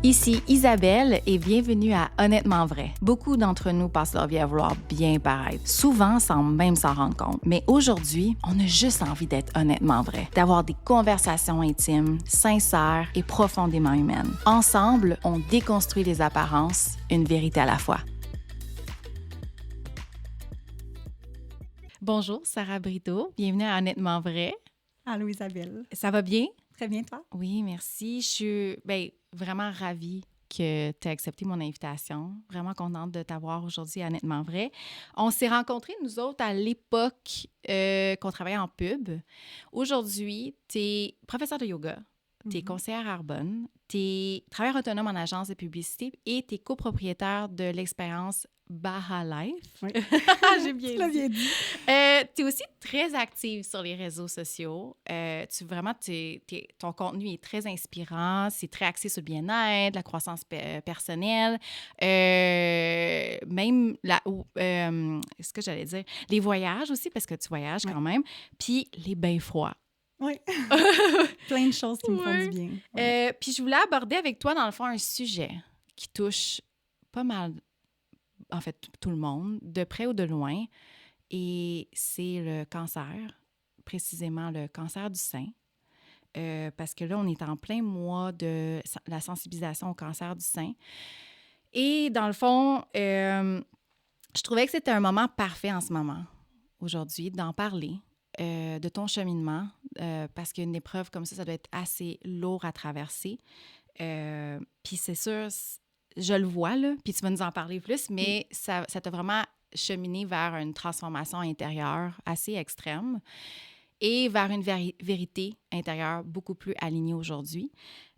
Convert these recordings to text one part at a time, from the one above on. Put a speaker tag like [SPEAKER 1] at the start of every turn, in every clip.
[SPEAKER 1] Ici Isabelle et bienvenue à Honnêtement vrai. Beaucoup d'entre nous passent leur vie à vouloir bien paraître, souvent sans même s'en rendre compte. Mais aujourd'hui, on a juste envie d'être honnêtement vrai, d'avoir des conversations intimes, sincères et profondément humaines. Ensemble, on déconstruit les apparences, une vérité à la fois. Bonjour Sarah Brito, bienvenue à Honnêtement vrai.
[SPEAKER 2] Allô Isabelle.
[SPEAKER 1] Ça va bien?
[SPEAKER 2] Très bien, toi?
[SPEAKER 1] Oui, merci. Je suis vraiment ravie que tu aies accepté mon invitation. Vraiment contente de t'avoir aujourd'hui, honnêtement vrai. On s'est rencontrés, nous autres, à l'époque qu'on travaillait en pub. Aujourd'hui, tu es professeur de yoga, tu es conseillère Arbonne, tu es travailleur autonome en agence de publicité et tu es copropriétaire de l'expérience Baha Life.
[SPEAKER 2] Oui.
[SPEAKER 1] J'ai bien
[SPEAKER 2] Tu l'as
[SPEAKER 1] dit.
[SPEAKER 2] bien dit.
[SPEAKER 1] Tu es aussi très active sur les réseaux sociaux. Ton contenu est très inspirant. C'est très axé sur le bien-être, la croissance personnelle. Ce que j'allais dire, les voyages aussi, parce que tu voyages quand même. Puis les bains froids.
[SPEAKER 2] Oui. Plein de choses qui me font du bien. Ouais.
[SPEAKER 1] Puis je voulais aborder avec toi, dans le fond, un sujet qui touche pas mal, en fait, tout le monde, de près ou de loin. Et c'est le cancer, précisément le cancer du sein. Parce que là, on est en plein mois de la sensibilisation au cancer du sein. Et dans le fond, je trouvais que c'était un moment parfait en ce moment, aujourd'hui, d'en parler, de ton cheminement, parce qu'une épreuve comme ça doit être assez lourd à traverser. Puis c'est sûr, je le vois, là, puis tu vas nous en parler plus, mais ça t'a vraiment cheminé vers une transformation intérieure assez extrême et vers une vérité intérieure beaucoup plus alignée aujourd'hui.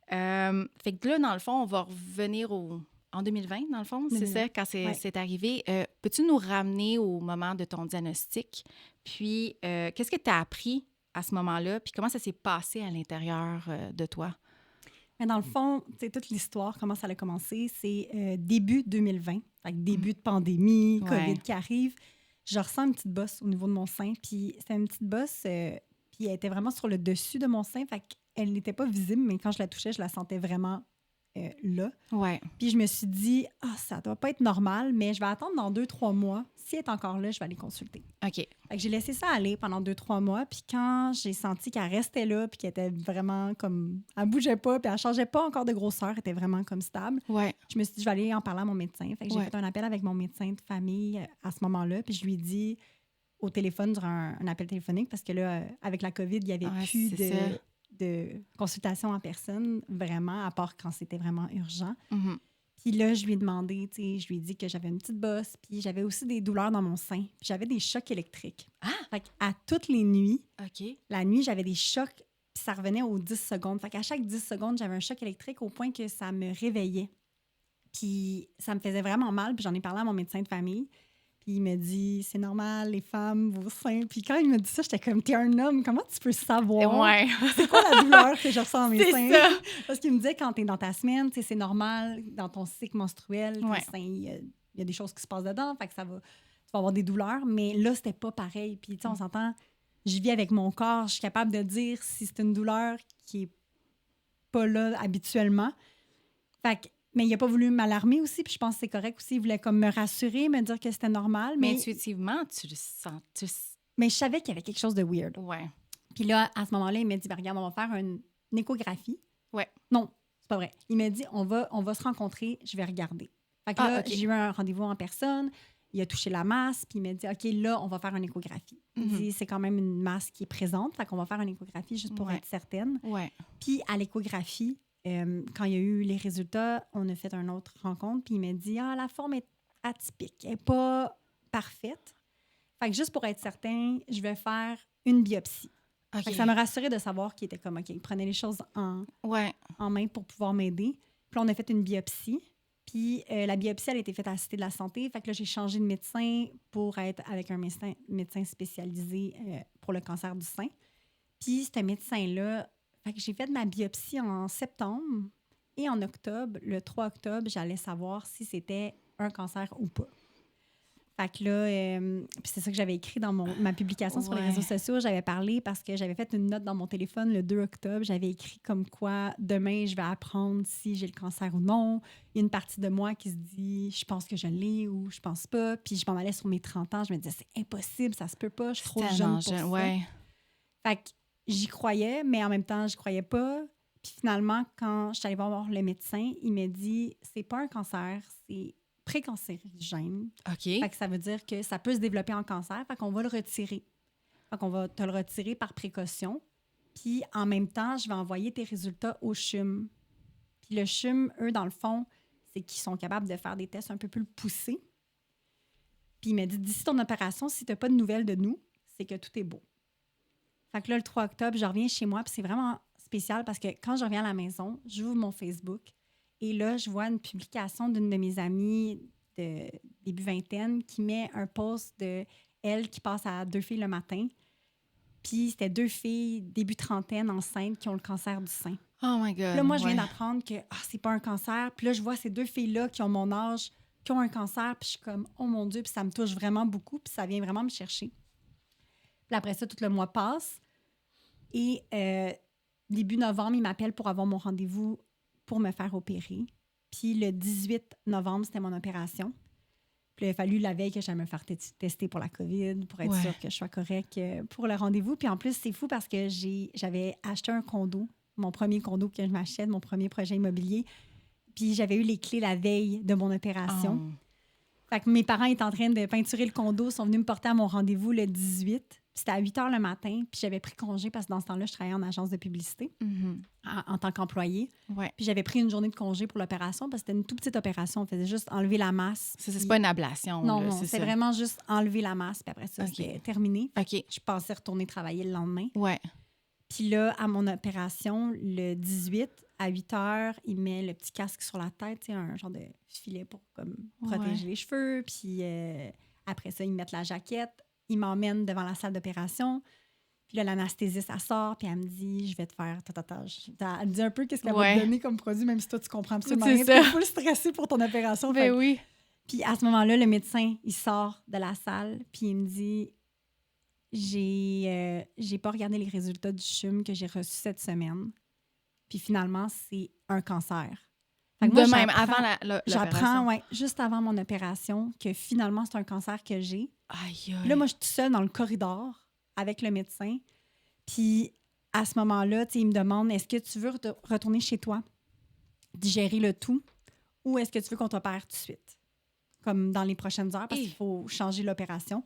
[SPEAKER 1] Fait que là, dans le fond, on va revenir en 2020, dans le fond, c'est ça, quand c'est arrivé. Peux-tu nous ramener au moment de ton diagnostic? Puis, qu'est-ce que tu as appris à ce moment-là? Puis, comment ça s'est passé à l'intérieur de toi?
[SPEAKER 2] Mais dans le fond, toute l'histoire, comment ça a commencé, c'est début 2020, avec début de pandémie, COVID qui arrive. Je ressens une petite bosse au niveau de mon sein. Puis c'était une petite bosse, puis elle était vraiment sur le dessus de mon sein. Fait qu'elle n'était pas visible, mais quand je la touchais, je la sentais vraiment là.
[SPEAKER 1] Ouais.
[SPEAKER 2] Puis je me suis dit, ça doit pas être normal, mais je vais attendre dans 2-3 mois. Si elle est encore là, je vais aller consulter.
[SPEAKER 1] OK.
[SPEAKER 2] Fait que j'ai laissé ça aller pendant 2-3 mois. Puis quand j'ai senti qu'elle restait là, puis qu'elle était vraiment comme... Elle bougeait pas, puis elle changeait pas encore de grosseur, elle était vraiment comme stable.
[SPEAKER 1] Ouais.
[SPEAKER 2] Je me suis dit, je vais aller en parler à mon médecin. Fait que j'ai fait un appel avec mon médecin de famille à ce moment-là. Puis je lui ai dit au téléphone, durant un appel téléphonique, parce que là, avec la COVID, il y avait plus de consultation en personne, vraiment, à part quand c'était vraiment urgent.
[SPEAKER 1] Mm-hmm.
[SPEAKER 2] Puis là, je lui ai demandé, je lui ai dit que j'avais une petite bosse, puis j'avais aussi des douleurs dans mon sein, puis j'avais des chocs électriques. Fait qu'à toutes les nuits, la nuit, j'avais des chocs, puis ça revenait aux 10 secondes. Fait qu'à chaque 10 secondes, j'avais un choc électrique au point que ça me réveillait. Puis ça me faisait vraiment mal, puis j'en ai parlé à mon médecin de famille. Puis il me dit, c'est normal, les femmes, vos seins. Puis quand il me dit ça, j'étais comme, t'es un homme, comment tu peux savoir? C'est quoi la douleur que je ressens dans mes seins?
[SPEAKER 1] Ça.
[SPEAKER 2] Parce qu'il me disait, quand t'es dans ta semaine, c'est normal, dans ton cycle menstruel, il y a des choses qui se passent dedans, fait que tu vas avoir des douleurs. Mais là, c'était pas pareil. Puis on s'entend, je vis avec mon corps, je suis capable de dire si c'est une douleur qui est pas là habituellement. Fait que mais il n'a pas voulu m'alarmer aussi, puis je pense que c'est correct aussi. Il voulait comme me rassurer, me dire que c'était normal.
[SPEAKER 1] Mais intuitivement, tu le sens.
[SPEAKER 2] Mais je savais qu'il y avait quelque chose de weird.
[SPEAKER 1] Ouais.
[SPEAKER 2] Puis là, à ce moment-là, il m'a dit, regarde, on va faire une échographie.
[SPEAKER 1] Ouais.
[SPEAKER 2] Non, c'est pas vrai. Il m'a dit, on va se rencontrer, je vais regarder. Fait que là, j'ai eu un rendez-vous en personne. Il a touché la masse, puis il m'a dit, OK, là, on va faire une échographie. Il dit, c'est quand même une masse qui est présente, fait qu'on va faire une échographie juste pour être certaine.
[SPEAKER 1] Ouais.
[SPEAKER 2] Puis à l'échographie, quand il y a eu les résultats, on a fait une autre rencontre, puis il m'a dit, la forme est atypique, elle n'est pas parfaite. Fait que juste pour être certain, je vais faire une biopsie. Fait que ça me rassurait de savoir qu'il était comme, OK, il prenait les choses en main pour pouvoir m'aider. Puis là, on a fait une biopsie. Puis la biopsie, elle a été faite à la Cité de la Santé. Fait que là, j'ai changé de médecin pour être avec un médecin spécialisé pour le cancer du sein. Puis ce médecin-là, fait que j'ai fait ma biopsie en septembre et en octobre, le 3 octobre, j'allais savoir si c'était un cancer ou pas. Fait que là, puis c'est ça que j'avais écrit dans ma publication sur les
[SPEAKER 1] Ouais.
[SPEAKER 2] réseaux sociaux. J'avais parlé parce que j'avais fait une note dans mon téléphone le 2 octobre. J'avais écrit comme quoi demain, je vais apprendre si j'ai le cancer ou non. Il y a une partie de moi qui se dit je pense que je l'ai ou je pense pas. Puis je m'en allais sur mes 30 ans. Je me disais c'est impossible, ça se peut pas. Je suis trop jeune
[SPEAKER 1] Tellement
[SPEAKER 2] pour ça.
[SPEAKER 1] ouais.
[SPEAKER 2] Fait que j'y croyais, mais en même temps, je croyais pas. Puis finalement, quand je suis allée voir le médecin, il m'a dit c'est pas un cancer, c'est précancérigène.
[SPEAKER 1] OK.
[SPEAKER 2] Fait que ça veut dire que ça peut se développer en cancer. Fait qu'on va le retirer. Fait qu'on va te le retirer par précaution. Puis en même temps, je vais envoyer tes résultats au CHUM. Puis le CHUM, eux, dans le fond, c'est qu'ils sont capables de faire des tests un peu plus poussés. Puis il m'a dit d'ici ton opération, si tu n'as pas de nouvelles de nous, c'est que tout est beau. Fait que là, le 3 octobre, je reviens chez moi. Puis c'est vraiment spécial parce que quand je reviens à la maison, j'ouvre mon Facebook. Et là, je vois une publication d'une de mes amies de début vingtaine qui met un post de elle qui passe à 2 filles le matin. Puis c'était 2 filles début trentaine enceintes qui ont le cancer du sein.
[SPEAKER 1] Oh my God.
[SPEAKER 2] Puis là, moi, je viens
[SPEAKER 1] ouais.
[SPEAKER 2] d'apprendre que c'est pas un cancer. Puis là, je vois ces 2 filles-là qui ont mon âge, qui ont un cancer. Puis je suis comme, oh mon Dieu, puis ça me touche vraiment beaucoup. Puis ça vient vraiment me chercher. Puis après ça, tout le mois passe. Et début novembre, il m'appelle pour avoir mon rendez-vous pour me faire opérer. Puis le 18 novembre, c'était mon opération. Puis il a fallu la veille que j'aille me faire tester pour la COVID, pour être sûre que je sois correcte pour le rendez-vous. Puis en plus, c'est fou parce que j'avais acheté un condo, mon premier condo que je m'achète, mon premier projet immobilier. Puis j'avais eu les clés la veille de mon opération.
[SPEAKER 1] Oh.
[SPEAKER 2] Fait que mes parents étaient en train de peinturer le condo, sont venus me porter à mon rendez-vous le 18. C'était à 8 h le matin, puis j'avais pris congé parce que dans ce temps-là, je travaillais en agence de publicité en tant qu'employée.
[SPEAKER 1] Ouais.
[SPEAKER 2] Puis j'avais pris une journée de congé pour l'opération parce que c'était une toute petite opération. On faisait juste enlever la masse.
[SPEAKER 1] C'est pas une ablation.
[SPEAKER 2] Non,
[SPEAKER 1] là,
[SPEAKER 2] non, c'est vraiment juste enlever la masse, puis après ça, c'était terminé.
[SPEAKER 1] OK.
[SPEAKER 2] Je pensais retourner travailler le lendemain.
[SPEAKER 1] Ouais.
[SPEAKER 2] Puis là, à mon opération, le 18, à 8 h, il met le petit casque sur la tête, tu sais, un genre de filet pour comme, protéger les cheveux. Puis après ça, ils mettent la jaquette. Ils m'emmènent devant la salle d'opération. Puis là, l'anesthésiste, elle sort, puis elle me dit, je vais te faire Elle me dit un peu qu'est-ce qu'elle va te donner comme produit, même si toi, tu comprends absolument rien. T'es full stressé pour ton opération.
[SPEAKER 1] Ben oui.
[SPEAKER 2] Puis à ce moment-là, le médecin, il sort de la salle, puis il me dit, j'ai pas regardé les résultats du CHUM que j'ai reçus cette semaine. Puis finalement, c'est un cancer. Fait que moi,
[SPEAKER 1] de même, avant l'opération.
[SPEAKER 2] J'apprends, juste avant mon opération, que finalement, c'est un cancer que j'ai.
[SPEAKER 1] Aïe,
[SPEAKER 2] Puis là, moi, je suis toute seule dans le corridor avec le médecin. Puis à ce moment-là, il me demande, est-ce que tu veux retourner chez toi, digérer le tout, ou est-ce que tu veux qu'on t'opère tout de suite? Comme dans les prochaines heures, parce qu'il faut changer l'opération.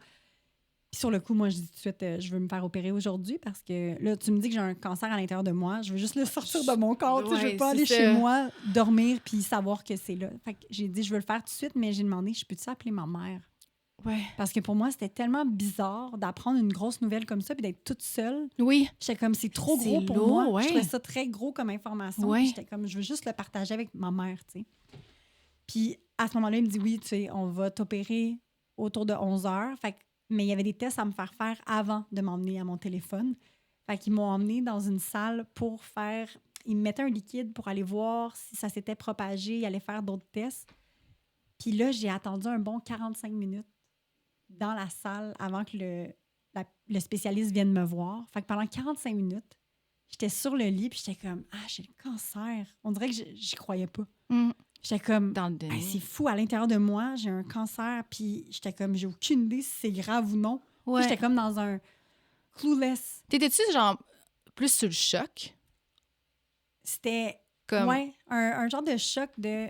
[SPEAKER 2] Puis sur le coup, moi, je dis tout de suite, je veux me faire opérer aujourd'hui parce que là, tu me dis que j'ai un cancer à l'intérieur de moi. Je veux juste le sortir de mon corps. Je veux pas aller chez moi, dormir puis savoir que c'est là. Fait que j'ai dit, je veux le faire tout de suite, mais j'ai demandé, je peux-tu appeler ma mère?
[SPEAKER 1] Ouais.
[SPEAKER 2] Parce que pour moi, c'était tellement bizarre d'apprendre une grosse nouvelle comme ça puis d'être toute seule.
[SPEAKER 1] Oui.
[SPEAKER 2] J'étais comme, c'est trop gros pour
[SPEAKER 1] lourd,
[SPEAKER 2] moi.
[SPEAKER 1] Ouais.
[SPEAKER 2] Je trouvais ça très gros comme information. Puis j'étais comme, je veux juste le partager avec ma mère, tu sais. Puis à ce moment-là, il me dit, oui, tu sais, on va t'opérer autour de 11 h. Fait que mais il y avait des tests à me faire faire avant de m'emmener à mon téléphone. Fait qu'ils m'ont emmenée dans une salle pour faire... Ils me mettaient un liquide pour aller voir si ça s'était propagé. Ils allaient faire d'autres tests. Puis là, j'ai attendu un bon 45 minutes dans la salle avant que le spécialiste vienne me voir. Fait que pendant 45 minutes, j'étais sur le lit puis j'étais comme, j'ai le cancer. On dirait que j'y croyais pas. J'étais comme, c'est fou, à l'intérieur de moi, j'ai un cancer, puis j'étais comme, j'ai aucune idée si c'est grave ou non.
[SPEAKER 1] Ouais.
[SPEAKER 2] J'étais comme dans un clueless.
[SPEAKER 1] T'étais-tu genre plus sur le choc?
[SPEAKER 2] C'était
[SPEAKER 1] comme...
[SPEAKER 2] un genre de choc de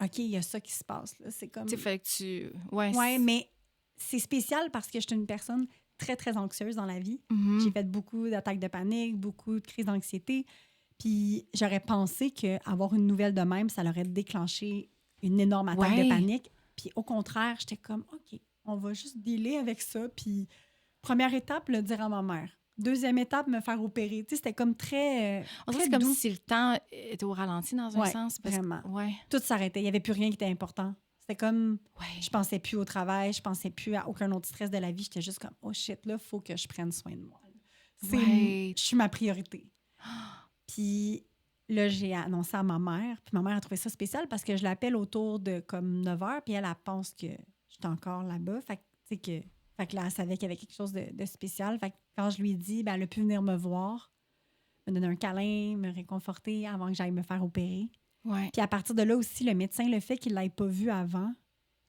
[SPEAKER 2] OK, il y a ça qui se passe. Là. C'est comme...
[SPEAKER 1] Tu fait que tu...
[SPEAKER 2] Ouais, mais c'est spécial parce que je suis une personne très, très anxieuse dans la vie. J'ai fait beaucoup d'attaques de panique, beaucoup de crises d'anxiété. Puis j'aurais pensé qu'avoir une nouvelle de même, ça l'aurait déclenché une énorme attaque de panique. Puis au contraire, j'étais comme, OK, on va juste dealer avec ça. Puis première étape, le dire à ma mère. Deuxième étape, me faire opérer. Tu sais, c'était comme très
[SPEAKER 1] on dirait comme si le temps était au ralenti dans un sens.
[SPEAKER 2] Vraiment.
[SPEAKER 1] Ouais.
[SPEAKER 2] Tout s'arrêtait. Il n'y avait plus rien qui était important. C'était comme, je pensais plus au travail, je pensais plus à aucun autre stress de la vie. J'étais juste comme, oh shit, là, il faut que je prenne soin de moi. Je suis ma priorité. Puis là, j'ai annoncé à ma mère. Puis ma mère a trouvé ça spécial parce que je l'appelle autour de comme 9 h. Puis elle pense que j'étais encore là-bas. Fait que, tu sais, fait que là, elle savait qu'il y avait quelque chose de spécial. Fait que quand je lui ai dit, ben, elle a pu venir me voir, me donner un câlin, me réconforter avant que j'aille me faire opérer.
[SPEAKER 1] Ouais.
[SPEAKER 2] Puis à partir de là aussi, le médecin, le fait qu'il ne l'ait pas vu avant,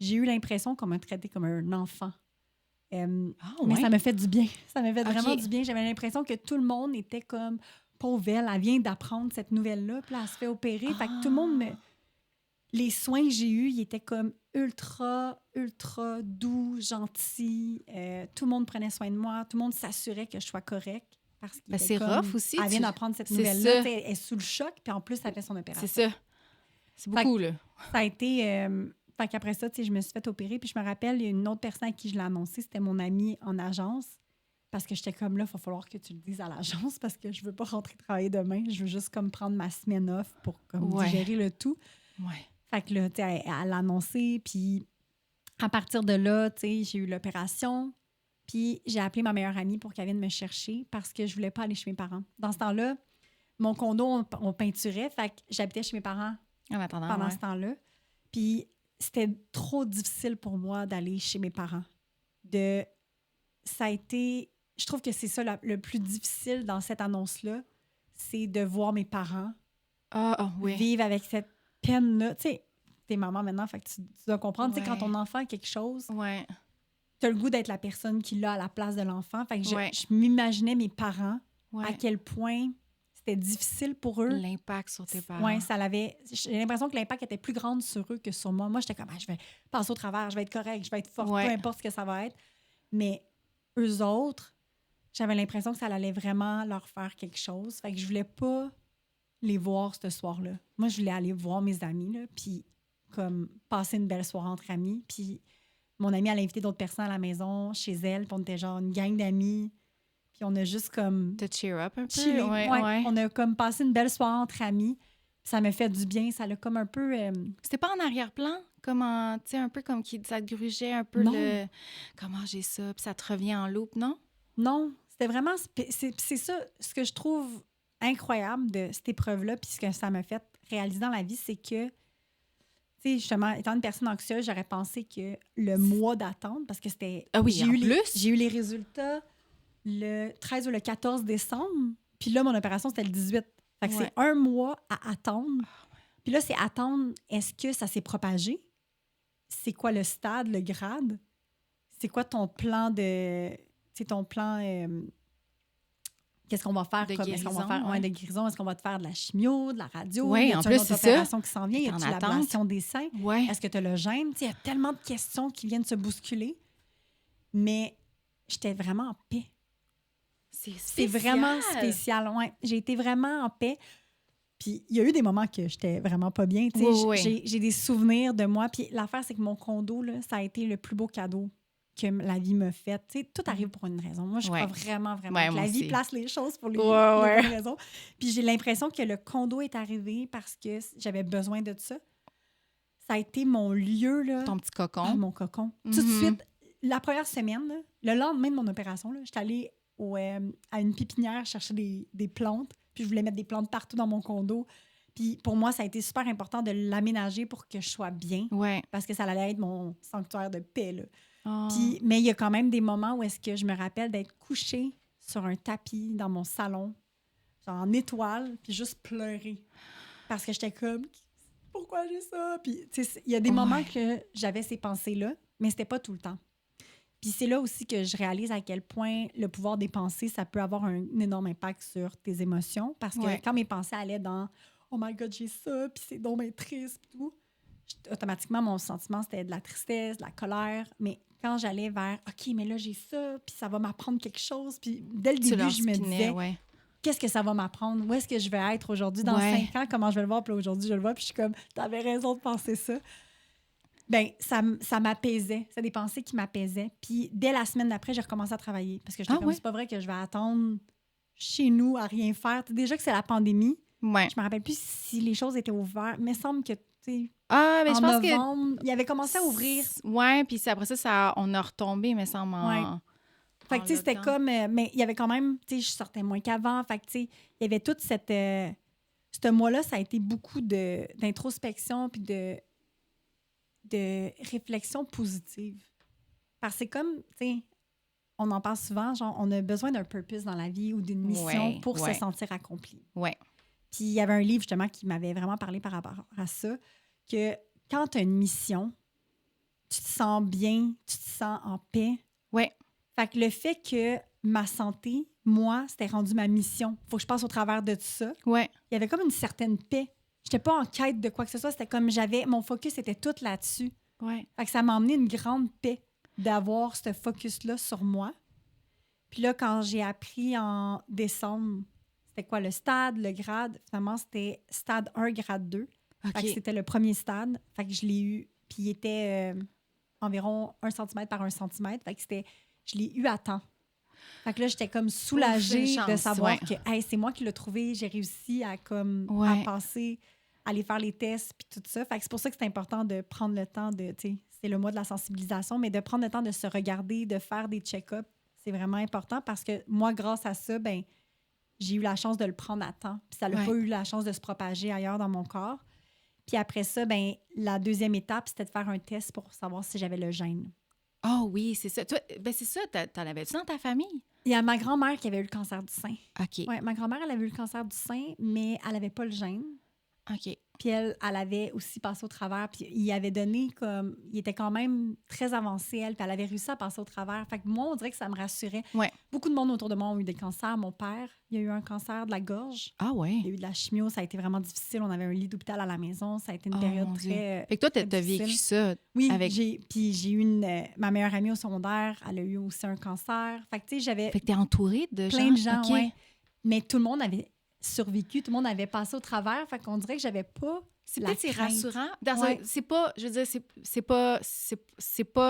[SPEAKER 2] j'ai eu l'impression qu'on m'a traité comme un enfant. Mais ça m'a fait du bien. Ça m'a fait vraiment du bien. J'avais l'impression que tout le monde était comme pauvre elle vient d'apprendre cette nouvelle-là, puis là, elle se fait opérer. Fait que tout le monde les soins que j'ai eus, ils étaient comme ultra, ultra doux, gentils. Tout le monde prenait soin de moi. Tout le monde s'assurait que je sois correcte. Parce qu'il
[SPEAKER 1] c'est
[SPEAKER 2] comme,
[SPEAKER 1] rough aussi.
[SPEAKER 2] Elle vient d'apprendre cette nouvelle-là. Elle est sous le choc, puis en plus, elle fait son opération.
[SPEAKER 1] C'est ça. C'est beaucoup, là.
[SPEAKER 2] Ça a été... fait qu'après ça, je me suis fait opérer. Puis je me rappelle, il y a une autre personne à qui je l'ai annoncé. C'était mon amie en agence. Parce que j'étais comme là, il va falloir que tu le dises à l'agence parce que je veux pas rentrer travailler demain. Je veux juste comme prendre ma semaine off pour comme digérer le tout.
[SPEAKER 1] Ouais.
[SPEAKER 2] Fait que là, tu sais, elle l'a annoncé. Puis à partir de là, tu sais, j'ai eu l'opération. Puis j'ai appelé ma meilleure amie pour qu'elle vienne me chercher parce que je voulais pas aller chez mes parents. Dans ce temps-là, mon condo, on peinturait. Fait que j'habitais chez mes parents pendant ce temps-là. Puis c'était trop difficile pour moi d'aller chez mes parents. Ça a été... Je trouve que c'est ça le plus difficile dans cette annonce-là, c'est de voir mes parents vivre avec cette peine-là. Tu sais, t'es maman maintenant, fait que tu dois comprendre. Tu sais, quand ton enfant a quelque chose, t'as le goût d'être la personne qui l'a à la place de l'enfant. Fait que je m'imaginais mes parents, à quel point c'était difficile pour eux.
[SPEAKER 1] L'impact sur tes parents.
[SPEAKER 2] Oui, j'ai l'impression que l'impact était plus grand sur eux que sur moi. Moi, j'étais comme, je vais passer au travers, je vais être correcte, je vais être forte, peu importe ce que ça va être. Mais eux autres, j'avais l'impression que ça allait vraiment leur faire quelque chose. Fait que je voulais pas les voir ce soir-là. Moi, je voulais aller voir mes amis, là, puis comme passer une belle soirée entre amis. Puis mon amie, elle a invité d'autres personnes à la maison, chez elle, puis on était genre une gang d'amis. Puis on a juste comme...
[SPEAKER 1] Te cheer up un peu.
[SPEAKER 2] Chillé. On a comme passé une belle soirée entre amis. Ça m'a fait du bien. Ça l'a comme un peu...
[SPEAKER 1] C'était pas en arrière-plan? Comme tu sais, un peu comme ça te grugeait un peu le... Comment j'ai ça? Puis ça te revient en loupe, non?
[SPEAKER 2] Non. C'était vraiment... C'est ça, ce que je trouve incroyable de cette épreuve-là, puis ce que ça m'a fait réaliser dans la vie, c'est que, tu sais, justement, étant une personne anxieuse, j'aurais pensé que le mois d'attente, parce que c'était...
[SPEAKER 1] Ah oui,
[SPEAKER 2] j'ai eu les résultats le 13 ou le 14 décembre, puis là, mon opération, c'était le 18. Fait que c'est un mois à attendre. Puis là, c'est attendre, est-ce que ça s'est propagé? C'est quoi le stade, le grade? C'est quoi ton plan de... C'est ton plan... qu'est-ce qu'on va faire?
[SPEAKER 1] De
[SPEAKER 2] Est-ce qu'on va faire de guérison? Est-ce qu'on va te faire de la chimio, de la radio?
[SPEAKER 1] Oui, en plus, c'est ça.
[SPEAKER 2] Opération qui s'en vient? Y a-t-il l'ablation des seins?
[SPEAKER 1] Ouais.
[SPEAKER 2] Est-ce que tu as le gène? Il y a tellement de questions qui viennent se bousculer. Mais j'étais vraiment en paix. C'est vraiment spécial. Ouais. J'ai été vraiment en paix. Puis il y a eu des moments que j'étais vraiment pas bien. J'ai des souvenirs de moi. Puis l'affaire, c'est que mon condo, là, ça a été le plus beau cadeau que la vie m'a fait. T'sais, tout arrive pour une raison. Moi, je crois vraiment que la vie place les choses pour les bonnes raisons. Puis j'ai l'impression que le condo est arrivé parce que j'avais besoin de ça. Ça a été mon lieu. Là,
[SPEAKER 1] ton petit cocon.
[SPEAKER 2] Mon cocon. Tout de suite, la première semaine, là, le lendemain de mon opération, j'étais allée à une pépinière chercher des plantes. Puis je voulais mettre des plantes partout dans mon condo. Puis pour moi, ça a été super important de l'aménager pour que je sois bien. Parce que ça allait être mon sanctuaire de paix. Là. Puis, mais il y a quand même des moments où est-ce que je me rappelle d'être couchée sur un tapis dans mon salon, genre en étoile, puis juste pleurer. Parce que j'étais comme, pourquoi j'ai ça? Puis il y a des moments que j'avais ces pensées-là, mais c'était pas tout le temps. Puis c'est là aussi que je réalise à quel point le pouvoir des pensées, ça peut avoir un énorme impact sur tes émotions. Parce que quand mes pensées allaient dans « Oh my God, j'ai ça, puis c'est donc bien triste, puis tout », automatiquement, mon sentiment, c'était de la tristesse, de la colère. Mais quand j'allais vers « OK, mais là, j'ai ça, puis ça va m'apprendre quelque chose », puis dès le début, je me disais « Qu'est-ce que ça va m'apprendre? Où est-ce que je vais être aujourd'hui? Dans 5 ans, comment je vais le voir? » Puis aujourd'hui, je le vois, puis je suis comme « T'avais raison de penser ça. » Bien, ça m'apaisait. C'est des pensées qui m'apaisaient. Puis dès la semaine d'après, j'ai recommencé à travailler. Parce que j'étais comme, c'est pas vrai que je vais attendre chez nous à rien faire. Déjà que c'est la pandémie. Je me rappelle plus si les choses étaient ouvertes. Mais il me semble que, tu sais,
[SPEAKER 1] mais
[SPEAKER 2] en
[SPEAKER 1] je pense
[SPEAKER 2] novembre, il avait commencé à ouvrir.
[SPEAKER 1] Oui, puis après ça, on a retombé, mais ça m'en...
[SPEAKER 2] Fait que, tu sais, c'était comme... mais il y avait quand même... Tu sais, je sortais moins qu'avant. Fait que, tu sais, il y avait toute cette... ce mois-là, ça a été beaucoup d'introspection puis de de réflexion positive. Parce que c'est comme, tu sais, on en parle souvent, genre, on a besoin d'un purpose dans la vie ou d'une mission pour se sentir accompli.
[SPEAKER 1] Ouais.
[SPEAKER 2] Puis il y avait un livre, justement, qui m'avait vraiment parlé par rapport à ça, que quand tu as une mission, tu te sens bien, tu te sens en paix.
[SPEAKER 1] Ouais.
[SPEAKER 2] Fait que le fait que ma santé, moi, c'était rendu ma mission. Faut que je passe au travers de tout ça.
[SPEAKER 1] Ouais.
[SPEAKER 2] Il y avait comme une certaine paix. J'étais pas en quête de quoi que ce soit. C'était comme mon focus était tout là-dessus.
[SPEAKER 1] Ouais.
[SPEAKER 2] Fait que ça m'a emmené une grande paix d'avoir ce focus-là sur moi. Puis là, quand j'ai appris en décembre, c'était quoi le stade, le grade? Finalement, c'était stade 1, grade 2.
[SPEAKER 1] OK.
[SPEAKER 2] Fait que c'était le premier stade. Fait que je l'ai eu. Puis il était environ 1 cm par 1 cm. Fait que je l'ai eu à temps. Fait que là, j'étais comme soulagée de savoir que hey, c'est moi qui l'ai trouvé. J'ai réussi à passer, à aller faire les tests puis tout ça. Fait que c'est pour ça que c'est important de prendre le temps de, tu sais, c'est le mois de la sensibilisation, mais de prendre le temps de se regarder, de faire des check-ups. C'est vraiment important parce que moi, grâce à ça, ben j'ai eu la chance de le prendre à temps. Puis ça n'a pas eu la chance de se propager ailleurs dans mon corps. Puis après ça, ben la deuxième étape, c'était de faire un test pour savoir si j'avais le gène.
[SPEAKER 1] Oh oui, c'est ça. Toi, ben c'est ça, t'en avais-tu dans ta famille?
[SPEAKER 2] Il y a ma grand-mère qui avait eu le cancer du sein.
[SPEAKER 1] OK.
[SPEAKER 2] Oui, ma grand-mère, elle avait eu le cancer du sein, mais elle n'avait pas le gène.
[SPEAKER 1] OK.
[SPEAKER 2] Puis elle avait aussi passé au travers. Puis il avait donné comme... Il était quand même très avancé, elle. Puis elle avait réussi à passer au travers. Fait que moi, on dirait que ça me rassurait.
[SPEAKER 1] Ouais.
[SPEAKER 2] Beaucoup de monde autour de moi ont eu des cancers. Mon père, il a eu un cancer de la gorge.
[SPEAKER 1] Ah ouais?
[SPEAKER 2] Il a eu de la chimio. Ça a été vraiment difficile. On avait un lit d'hôpital à la maison. Ça a été une période très...
[SPEAKER 1] Fait que toi, t'as vécu ça.
[SPEAKER 2] Oui,
[SPEAKER 1] avec...
[SPEAKER 2] puis j'ai eu ma meilleure amie au secondaire. Elle a eu aussi un cancer. Fait que tu sais, j'avais...
[SPEAKER 1] Fait que t'es entourée de
[SPEAKER 2] plein de gens,
[SPEAKER 1] okay.
[SPEAKER 2] ouais. Mais tout le monde avait survécu. Tout le monde avait passé au travers. Fait qu'on dirait que j'avais pas...
[SPEAKER 1] C'est peut-être rassurant. C'est pas, je veux dire, c'est pas,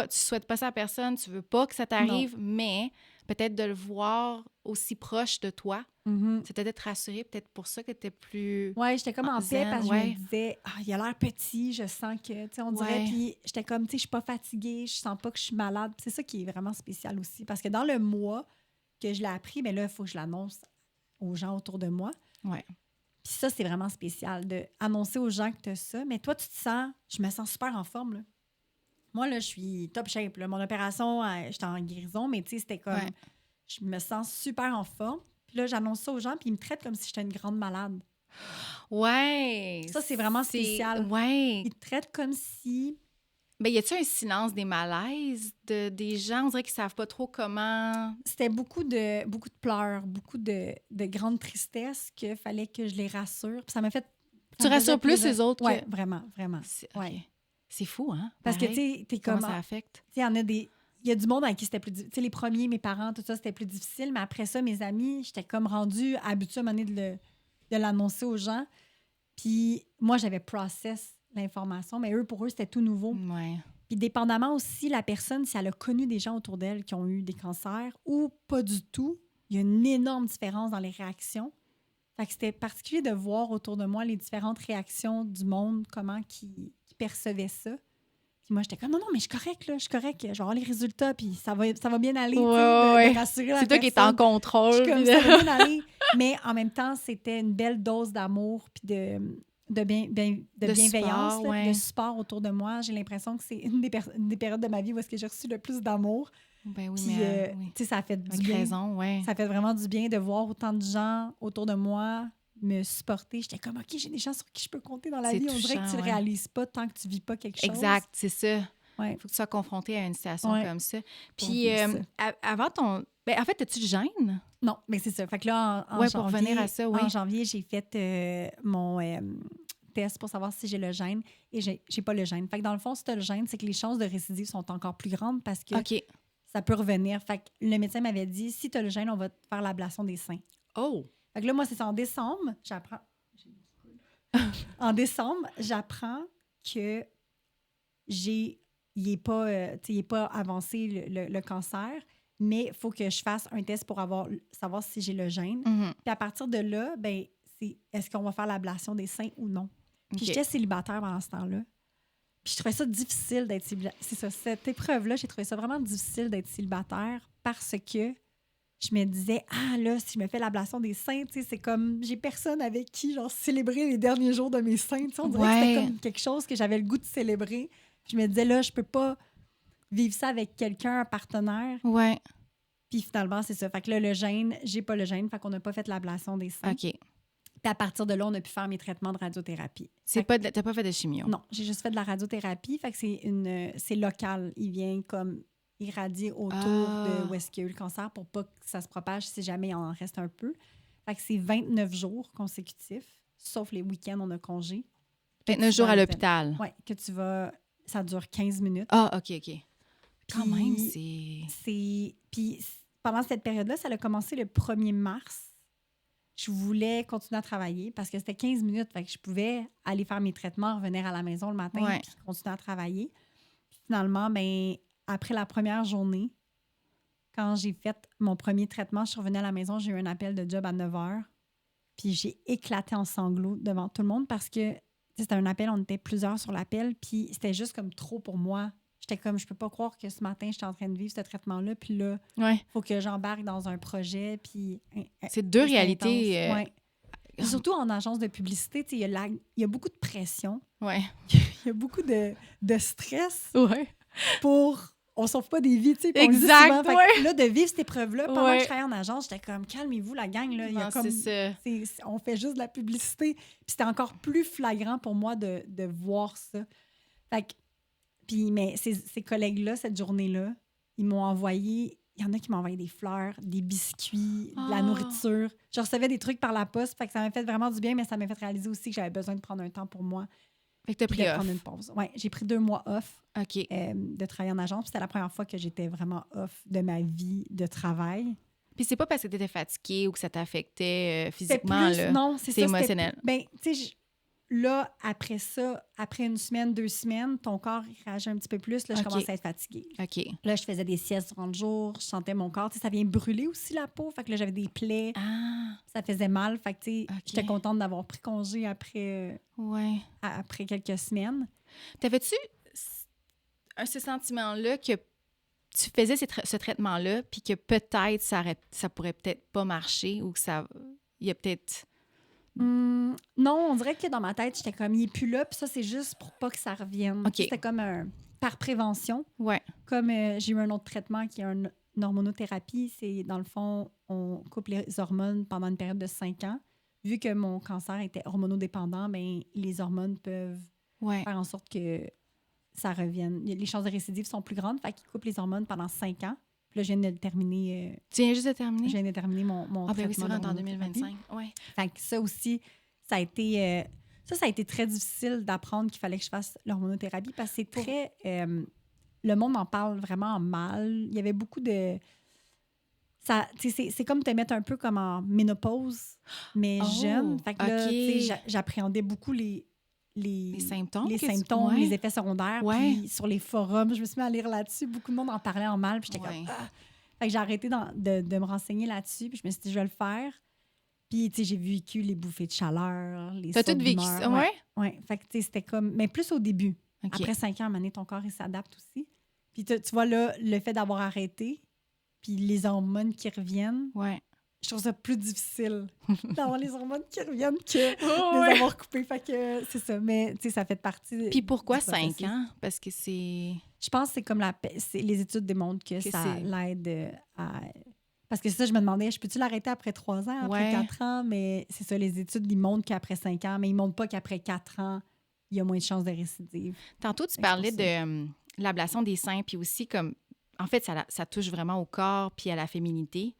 [SPEAKER 1] tu souhaites pas ça à personne, tu veux pas que ça t'arrive, mais peut-être de le voir aussi proche de toi, c'est peut-être rassuré, peut-être pour ça que t'es plus...
[SPEAKER 2] Oui, j'étais comme en paix parce que je me disais, il a l'air petit, je sens que, tu sais, on dirait, puis j'étais comme, tu sais, je suis pas fatiguée, je sens pas que je suis malade. C'est ça qui est vraiment spécial aussi, parce que dans le mois que je l'ai appris, mais là, il faut que je l'annonce aux gens autour de moi.
[SPEAKER 1] Ouais.
[SPEAKER 2] Puis ça, c'est vraiment spécial d'annoncer aux gens que tu as ça. Mais toi, je me sens super en forme. Là. Moi, là, je suis top shape. Là. Mon opération, j'étais en guérison, mais tu sais, c'était comme, je me sens super en forme. Puis là, j'annonce ça aux gens, puis ils me traitent comme si j'étais une grande malade.
[SPEAKER 1] Ouais.
[SPEAKER 2] Ça, c'est vraiment spécial.
[SPEAKER 1] Ouais.
[SPEAKER 2] Ils te traitent comme si...
[SPEAKER 1] Ben, y a-tu un silence des malaises des gens? On dirait qu'ils savent pas trop comment...
[SPEAKER 2] C'était beaucoup de pleurs, beaucoup de grande tristesse qu'il fallait que je les rassure. Puis ça m'a fait...
[SPEAKER 1] Tu rassures plus les autres?
[SPEAKER 2] Oui, vraiment, vraiment.
[SPEAKER 1] C'est fou, hein?
[SPEAKER 2] Parce que, tu sais, t'es comme...
[SPEAKER 1] Comment ça affecte?
[SPEAKER 2] Tu sais, il y a du monde avec qui c'était plus difficile. Tu sais, les premiers, mes parents, tout ça, c'était plus difficile. Mais après ça, mes amis, j'étais comme rendue habituée à un moment donné de l'annoncer aux gens. Puis moi, j'avais process l'information, mais pour eux, c'était tout nouveau.
[SPEAKER 1] Ouais.
[SPEAKER 2] Puis dépendamment aussi, la personne, si elle a connu des gens autour d'elle qui ont eu des cancers ou pas du tout, il y a une énorme différence dans les réactions. Fait que c'était particulier de voir autour de moi les différentes réactions du monde, comment qui percevaient ça. Puis moi, j'étais comme, non, mais je suis correcte, là, je suis correcte. Je vais avoir les résultats, puis ça va bien aller, de rassurer la personne.
[SPEAKER 1] C'est toi qui es en contrôle.
[SPEAKER 2] Je suis comme, ça va bien aller. Mais en même temps, c'était une belle dose d'amour puis de bienveillance,
[SPEAKER 1] support,
[SPEAKER 2] de support autour de moi. J'ai l'impression que c'est une des périodes de ma vie où est-ce que j'ai reçu le plus d'amour.
[SPEAKER 1] Ben oui,
[SPEAKER 2] puis,
[SPEAKER 1] mais
[SPEAKER 2] tu sais, ça a fait du
[SPEAKER 1] avec
[SPEAKER 2] bien.
[SPEAKER 1] raison, ouais.
[SPEAKER 2] Ça fait vraiment du bien de voir autant de gens autour de moi me supporter. J'étais comme, OK, j'ai des gens sur qui je peux compter dans la vie. On dirait que tu le réalises pas tant que tu vis pas quelque chose.
[SPEAKER 1] Exact, c'est ça.
[SPEAKER 2] Ouais.
[SPEAKER 1] Il faut que tu sois confronté à une situation comme ça. Puis, avant ton... Ben, en fait, as-tu le gène?
[SPEAKER 2] Non, mais c'est ça. Fait que là, en janvier,
[SPEAKER 1] pour revenir à ça,
[SPEAKER 2] en janvier, j'ai fait mon test pour savoir si j'ai le gène et j'ai pas le gène. Fait que dans le fond, si tu as le gène, c'est que les chances de récidive sont encore plus grandes parce que ça peut revenir. Fait que le médecin m'avait dit, si tu as le gène, on va te faire l'ablation des seins.
[SPEAKER 1] Oh!
[SPEAKER 2] Fait que là, moi, c'est ça. En décembre, j'apprends... en décembre, j'apprends que il n'est pas avancé le cancer, mais il faut que je fasse un test pour savoir si j'ai le gène. Puis à partir de là, ben, est-ce qu'on va faire l'ablation des seins ou non? Puis j'étais célibataire pendant ce temps-là. Puis je trouvais ça difficile d'être célibataire. C'est ça, cette épreuve-là, j'ai trouvé ça vraiment difficile d'être célibataire parce que je me disais, là, si je me fais l'ablation des seins, tu sais, c'est comme, j'ai personne avec qui, genre, célébrer les derniers jours de mes seins. Tu sais, on dirait que c'était comme quelque chose que j'avais le goût de célébrer. Je me disais, là, je peux pas vivre ça avec quelqu'un, un partenaire.
[SPEAKER 1] Ouais.
[SPEAKER 2] Puis finalement, c'est ça. Fait que là, le gène, j'ai pas le gène, fait qu'on n'a pas fait l'ablation des seins.
[SPEAKER 1] OK.
[SPEAKER 2] Puis à partir de là, on a pu faire mes traitements de radiothérapie.
[SPEAKER 1] T'as pas fait de chimio?
[SPEAKER 2] Non, j'ai juste fait de la radiothérapie. Fait que c'est local. Il vient comme irradier autour de où est-ce qu'il y a eu le cancer pour pas que ça se propage si jamais il en reste un peu. Fait que c'est 29 jours consécutifs, sauf les week-ends, on a congé.
[SPEAKER 1] 29 jours à l'hôpital?
[SPEAKER 2] Oui, que tu vas... Ça dure 15 minutes.
[SPEAKER 1] Ah, OK. Quand
[SPEAKER 2] Puis,
[SPEAKER 1] même, c'est...
[SPEAKER 2] Puis pendant cette période-là, ça a commencé le 1er mars. Je voulais continuer à travailler parce que c'était 15 minutes. Fait que je pouvais aller faire mes traitements, revenir à la maison le matin puis continuer à travailler. Puis finalement, ben, après la première journée, quand j'ai fait mon premier traitement, je suis revenue à la maison, j'ai eu un appel de job à 9 h. Puis j'ai éclaté en sanglots devant tout le monde parce que c'était un appel, on était plusieurs sur l'appel, puis c'était juste comme trop pour moi. J'étais comme, je peux pas croire que ce matin, j'étais en train de vivre ce traitement-là, puis là, il faut que j'embarque dans un projet, puis...
[SPEAKER 1] C'est deux réalités...
[SPEAKER 2] Oui. Surtout en agence de publicité, il y a beaucoup de pression.
[SPEAKER 1] Ouais.
[SPEAKER 2] Il y a beaucoup de stress pour... On sauve pas des vies, tu sais.
[SPEAKER 1] Exact,
[SPEAKER 2] là, de vivre cette épreuve-là, pendant que je travaillais en agence, j'étais comme, calmez-vous, la gang, là. Il y a comme, on fait juste de la publicité. Puis c'était encore plus flagrant pour moi de voir ça. Fait que, puis, mais ces collègues-là, cette journée-là, ils m'ont envoyé... Il y en a qui m'ont envoyé des fleurs, des biscuits, de la nourriture. Je recevais des trucs par la poste, fait que ça m'a fait vraiment du bien, mais ça m'a fait réaliser aussi que j'avais besoin de prendre un temps pour moi.
[SPEAKER 1] Fait que t'as pris off.
[SPEAKER 2] Prendre une pause. Oui, j'ai pris 2 mois off
[SPEAKER 1] OK.
[SPEAKER 2] De travailler en agence. C'était la première fois que j'étais vraiment off de ma vie de travail.
[SPEAKER 1] Puis c'est pas parce que t'étais fatiguée ou que ça t'affectait physiquement, là.
[SPEAKER 2] Non,
[SPEAKER 1] c'est émotionnel.
[SPEAKER 2] Ben, tu sais, là, après ça, après 1 semaine, 2 semaines, ton corps réagit un petit peu plus. Là, je commençais à être fatiguée.
[SPEAKER 1] OK.
[SPEAKER 2] Là, je faisais des siestes durant le jour. Je sentais mon corps. Tu sais, ça vient brûler aussi la peau. Fait que là, j'avais des plaies. Ça faisait mal. Fait que, tu sais, j'étais contente d'avoir pris congé après quelques semaines.
[SPEAKER 1] T'avais-tu ce sentiment-là que tu faisais ce traitement-là puis que peut-être ça pourrait peut-être pas marcher ou que ça... Il y a peut-être...
[SPEAKER 2] Non, on dirait que dans ma tête, j'étais comme, il n'est plus là, puis ça, c'est juste pour pas que ça revienne.
[SPEAKER 1] Okay.
[SPEAKER 2] C'était comme par prévention.
[SPEAKER 1] Ouais.
[SPEAKER 2] Comme j'ai eu un autre traitement qui est une hormonothérapie, c'est dans le fond, on coupe les hormones pendant une période de 5 ans. Vu que mon cancer était hormonodépendant, bien, les hormones peuvent faire en sorte que ça revienne. Les chances de récidive sont plus grandes, fait qu'ils coupent les hormones pendant 5 ans. Puis là, je viens de terminer.
[SPEAKER 1] Tu viens juste de terminer?
[SPEAKER 2] Je viens de terminer mon traitement.
[SPEAKER 1] Ah, ben oui, c'est vrai, en 2025. Ouais.
[SPEAKER 2] Fait que ça aussi, ça a été très difficile d'apprendre qu'il fallait que je fasse l'hormonothérapie parce que c'est très... le monde en parle vraiment mal. Il y avait beaucoup de... C'est comme te mettre un peu comme en ménopause, mais jeune. Fait que là, j'appréhendais beaucoup les
[SPEAKER 1] symptômes,
[SPEAKER 2] les effets secondaires. Puis sur les forums, je me suis mis à lire là-dessus. Beaucoup de monde en parlait en mal. Puis j'étais comme... Fait que j'ai arrêté de me renseigner là-dessus. Puis je me suis dit, je vais le faire. Puis, tu sais, j'ai vécu les bouffées de chaleur, les sauts d'humeur. T'as tout vécu ça, ouais? Fait que, tu sais, c'était comme... Mais plus au début. Après 5 ans, à un moment donné, ton corps, il s'adapte aussi. Puis, tu vois, là, le fait d'avoir arrêté, puis les hormones qui reviennent... Je trouve ça plus difficile d'avoir les hormones qui reviennent que les avoir coupées. Fait que c'est ça. Mais, tu sais, ça fait partie...
[SPEAKER 1] Puis pourquoi 5 ans? Parce que c'est...
[SPEAKER 2] Je pense que c'est comme les études démontrent que ça l'aide à... Parce que ça, je me demandais, je peux-tu l'arrêter après 3 ans, après 4 ans? Mais c'est ça, les études, ils montrent qu'après 5 ans, mais ils ne montrent pas qu'après 4 ans, il y a moins de chances de récidive.
[SPEAKER 1] Tantôt, tu parlais de l'ablation des seins, puis aussi comme... En fait, ça touche vraiment au corps puis à la féminité.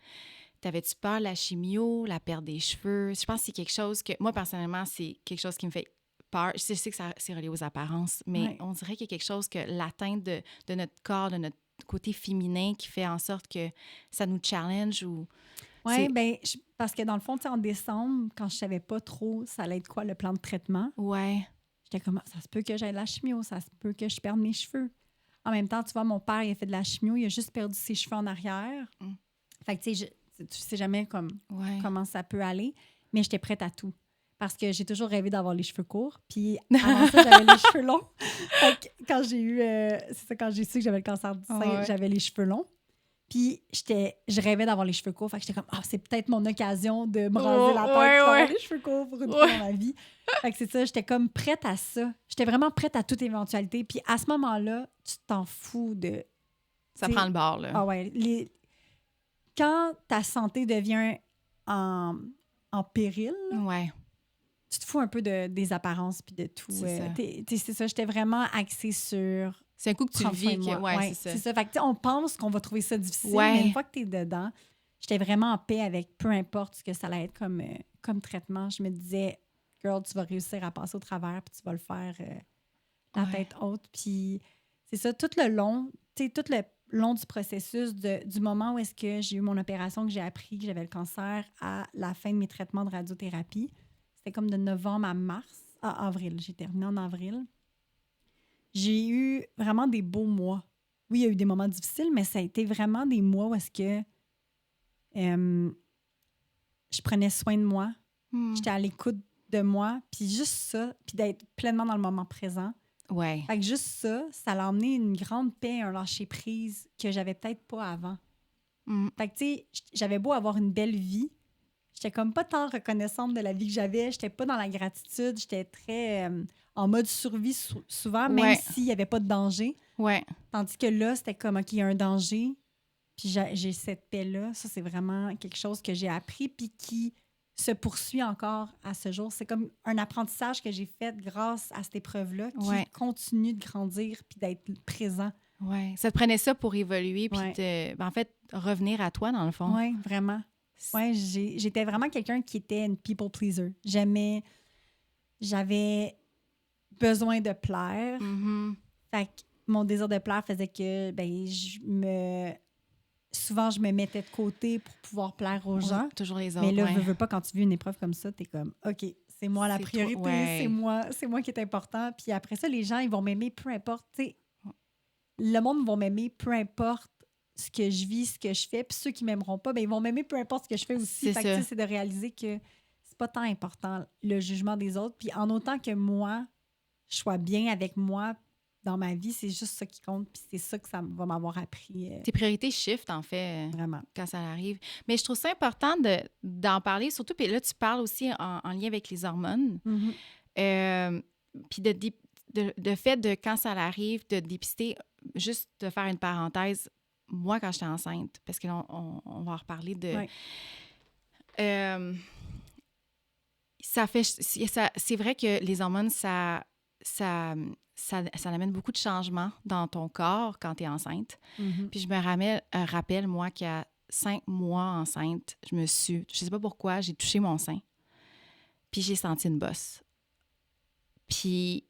[SPEAKER 1] T'avais-tu peur de la chimio, la perte des cheveux? Je pense que c'est quelque chose que... Moi, personnellement, c'est quelque chose qui me fait peur. Je sais que c'est relié aux apparences, mais on dirait qu'il y a quelque chose que l'atteinte de notre corps, de notre côté féminin qui fait en sorte que ça nous challenge ou...
[SPEAKER 2] Oui, bien, parce que dans le fond, en décembre, quand je savais pas trop ça allait être quoi le plan de traitement, j'étais comme, ça se peut que j'aille de la chimio, ça se peut que je perde mes cheveux. En même temps, tu vois, mon père, il a fait de la chimio, il a juste perdu ses cheveux en arrière. Fait que, tu sais, tu sais jamais comment ça peut aller, mais j'étais prête à tout. Parce que j'ai toujours rêvé d'avoir les cheveux courts. Puis avant ça, j'avais les cheveux longs. Fait que quand j'ai su que j'avais le cancer du sein, j'avais les cheveux longs. Puis je rêvais d'avoir les cheveux courts. Fait que j'étais comme, c'est peut-être mon occasion de me raser la tête et d'avoir les cheveux courts pour une fois dans ma vie. Fait que c'est ça, j'étais comme prête à ça. J'étais vraiment prête à toute éventualité. Puis à ce moment-là, tu t'en fous de...
[SPEAKER 1] Ça prend le bord, là.
[SPEAKER 2] Ah ouais. Quand ta santé devient en péril,
[SPEAKER 1] Ouais.
[SPEAKER 2] tu te fous un peu des apparences puis de tout. C'est ça, j'étais vraiment axée sur...
[SPEAKER 1] C'est un coup que tu le vis.
[SPEAKER 2] C'est ça. Fait que, on pense qu'on va trouver ça difficile,
[SPEAKER 1] ouais.
[SPEAKER 2] mais une fois que tu es dedans, j'étais vraiment en paix avec peu importe ce que ça allait être comme traitement. Je me disais, girl, tu vas réussir à passer au travers puis tu vas le faire la tête haute. Puis c'est ça, tout le long du processus du moment où est-ce que j'ai eu mon opération, que j'ai appris que j'avais le cancer à la fin de mes traitements de radiothérapie. C'était comme de novembre à avril. J'ai terminé en avril. J'ai eu vraiment des beaux mois. Oui, il y a eu des moments difficiles, mais ça a été vraiment des mois où est-ce que je prenais soin de moi. J'étais à l'écoute de moi. Puis juste ça, puis d'être pleinement dans le moment présent.
[SPEAKER 1] Ouais.
[SPEAKER 2] Fait que juste ça l'a emmené une grande paix, un lâcher-prise que j'avais peut-être pas avant. Fait que, tu sais, j'avais beau avoir une belle vie, j'étais comme pas tant reconnaissante de la vie que j'avais. J'étais pas dans la gratitude. J'étais très en mode survie souvent, même s'il n'y avait pas de danger.
[SPEAKER 1] Ouais.
[SPEAKER 2] Tandis que là, c'était comme, OK, il y a un danger, puis j'ai cette paix-là. Ça, c'est vraiment quelque chose que j'ai appris puis qui se poursuit encore à ce jour. C'est comme un apprentissage que j'ai fait grâce à cette épreuve-là qui continue de grandir puis d'être présent.
[SPEAKER 1] Oui. Ça te prenait ça pour évoluer puis en fait, revenir à toi, dans le fond.
[SPEAKER 2] Oui, vraiment. Oui, j'étais vraiment quelqu'un qui était une people pleaser. J'avais besoin de plaire. Fait que mon désir de plaire faisait que souvent je me mettais de côté pour pouvoir plaire aux gens.
[SPEAKER 1] Toujours les autres.
[SPEAKER 2] Mais là, veux pas, quand tu vis une épreuve comme ça, t'es comme OK, c'est moi la priorité, c'est moi qui est important. Puis après ça, les gens, ils vont m'aimer peu importe. T'sais, le monde va m'aimer peu importe ce que je vis, ce que je fais. Puis ceux qui m'aimeront pas, ils vont m'aimer peu importe ce que je fais aussi. Fait que c'est de réaliser que c'est pas tant important le jugement des autres. Puis en autant que moi, je sois bien avec moi dans ma vie, c'est juste ça qui compte. Puis c'est ça que ça va m'avoir appris.
[SPEAKER 1] Tes priorités shift, en fait,
[SPEAKER 2] vraiment,
[SPEAKER 1] quand ça arrive. Mais je trouve ça important d'en parler, surtout, puis là, tu parles aussi en lien avec les hormones. Puis de fait de, quand ça arrive, de dépister, juste de faire une parenthèse, moi, quand j'étais enceinte, parce que là, on va en reparler de... c'est vrai que les hormones, ça amène beaucoup de changements dans ton corps quand tu es enceinte. Puis je me rappelle, moi, qu'à 5 mois enceinte, je sais pas pourquoi, j'ai touché mon sein. Puis j'ai senti une bosse. Puis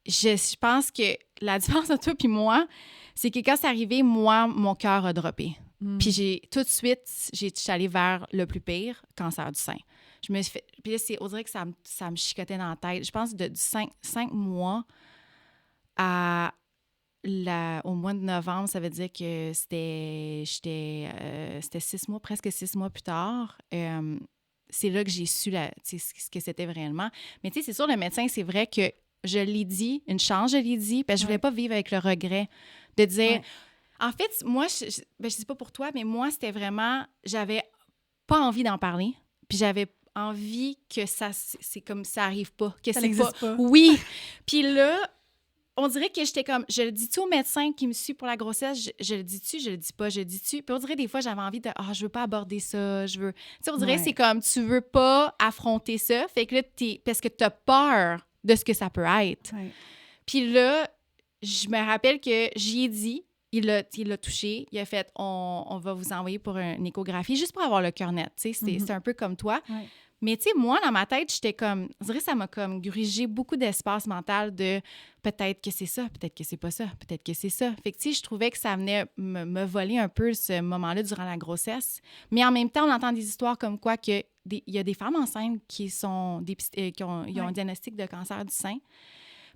[SPEAKER 1] je pense que la différence entre toi puis moi, c'est que quand c'est arrivé, moi, mon cœur a droppé. Puis tout de suite, je suis allée vers le plus pire, cancer du sein. Je me suis fait... Puis là, on dirait que ça me chicotait dans la tête. Je pense de 5 mois au mois de novembre, ça veut dire que c'était 6 mois, presque 6 mois plus tard. C'est là que j'ai su ce que c'était réellement. Mais tu sais, c'est sûr, le médecin, c'est vrai que je l'ai dit, une chance, je l'ai dit, parce que je voulais pas vivre avec le regret de dire... En fait, moi, je sais pas pour toi, mais moi, c'était vraiment... J'avais pas envie d'en parler, puis j'avais envie que c'est comme ça arrive pas. Que
[SPEAKER 2] ça n'existe pas.
[SPEAKER 1] Oui. Puis là, on dirait que j'étais comme... Je le dis-tu au médecin qui me suit pour la grossesse? Je le dis-tu? Je le dis pas? Je le dis-tu? Puis on dirait des fois, j'avais envie de... je veux pas aborder ça. Tu sais, on dirait c'est comme, tu veux pas affronter ça. Fait que là, parce que t'as peur de ce que ça peut être. Puis là, je me rappelle que j'y ai dit, il l'a touché, il a fait on va vous envoyer pour une échographie, juste pour avoir le cœur net, tu sais, c'est un peu comme toi. Mais tu sais, moi, dans ma tête, j'étais comme, je dirais ça m'a comme grugé beaucoup d'espace mental de peut-être que c'est ça, peut-être que c'est pas ça, peut-être que c'est ça. Fait que tu sais, je trouvais que ça venait me voler un peu ce moment-là durant la grossesse. Mais en même temps, on entend des histoires comme quoi il y a des femmes enceintes qui ont un diagnostic de cancer du sein.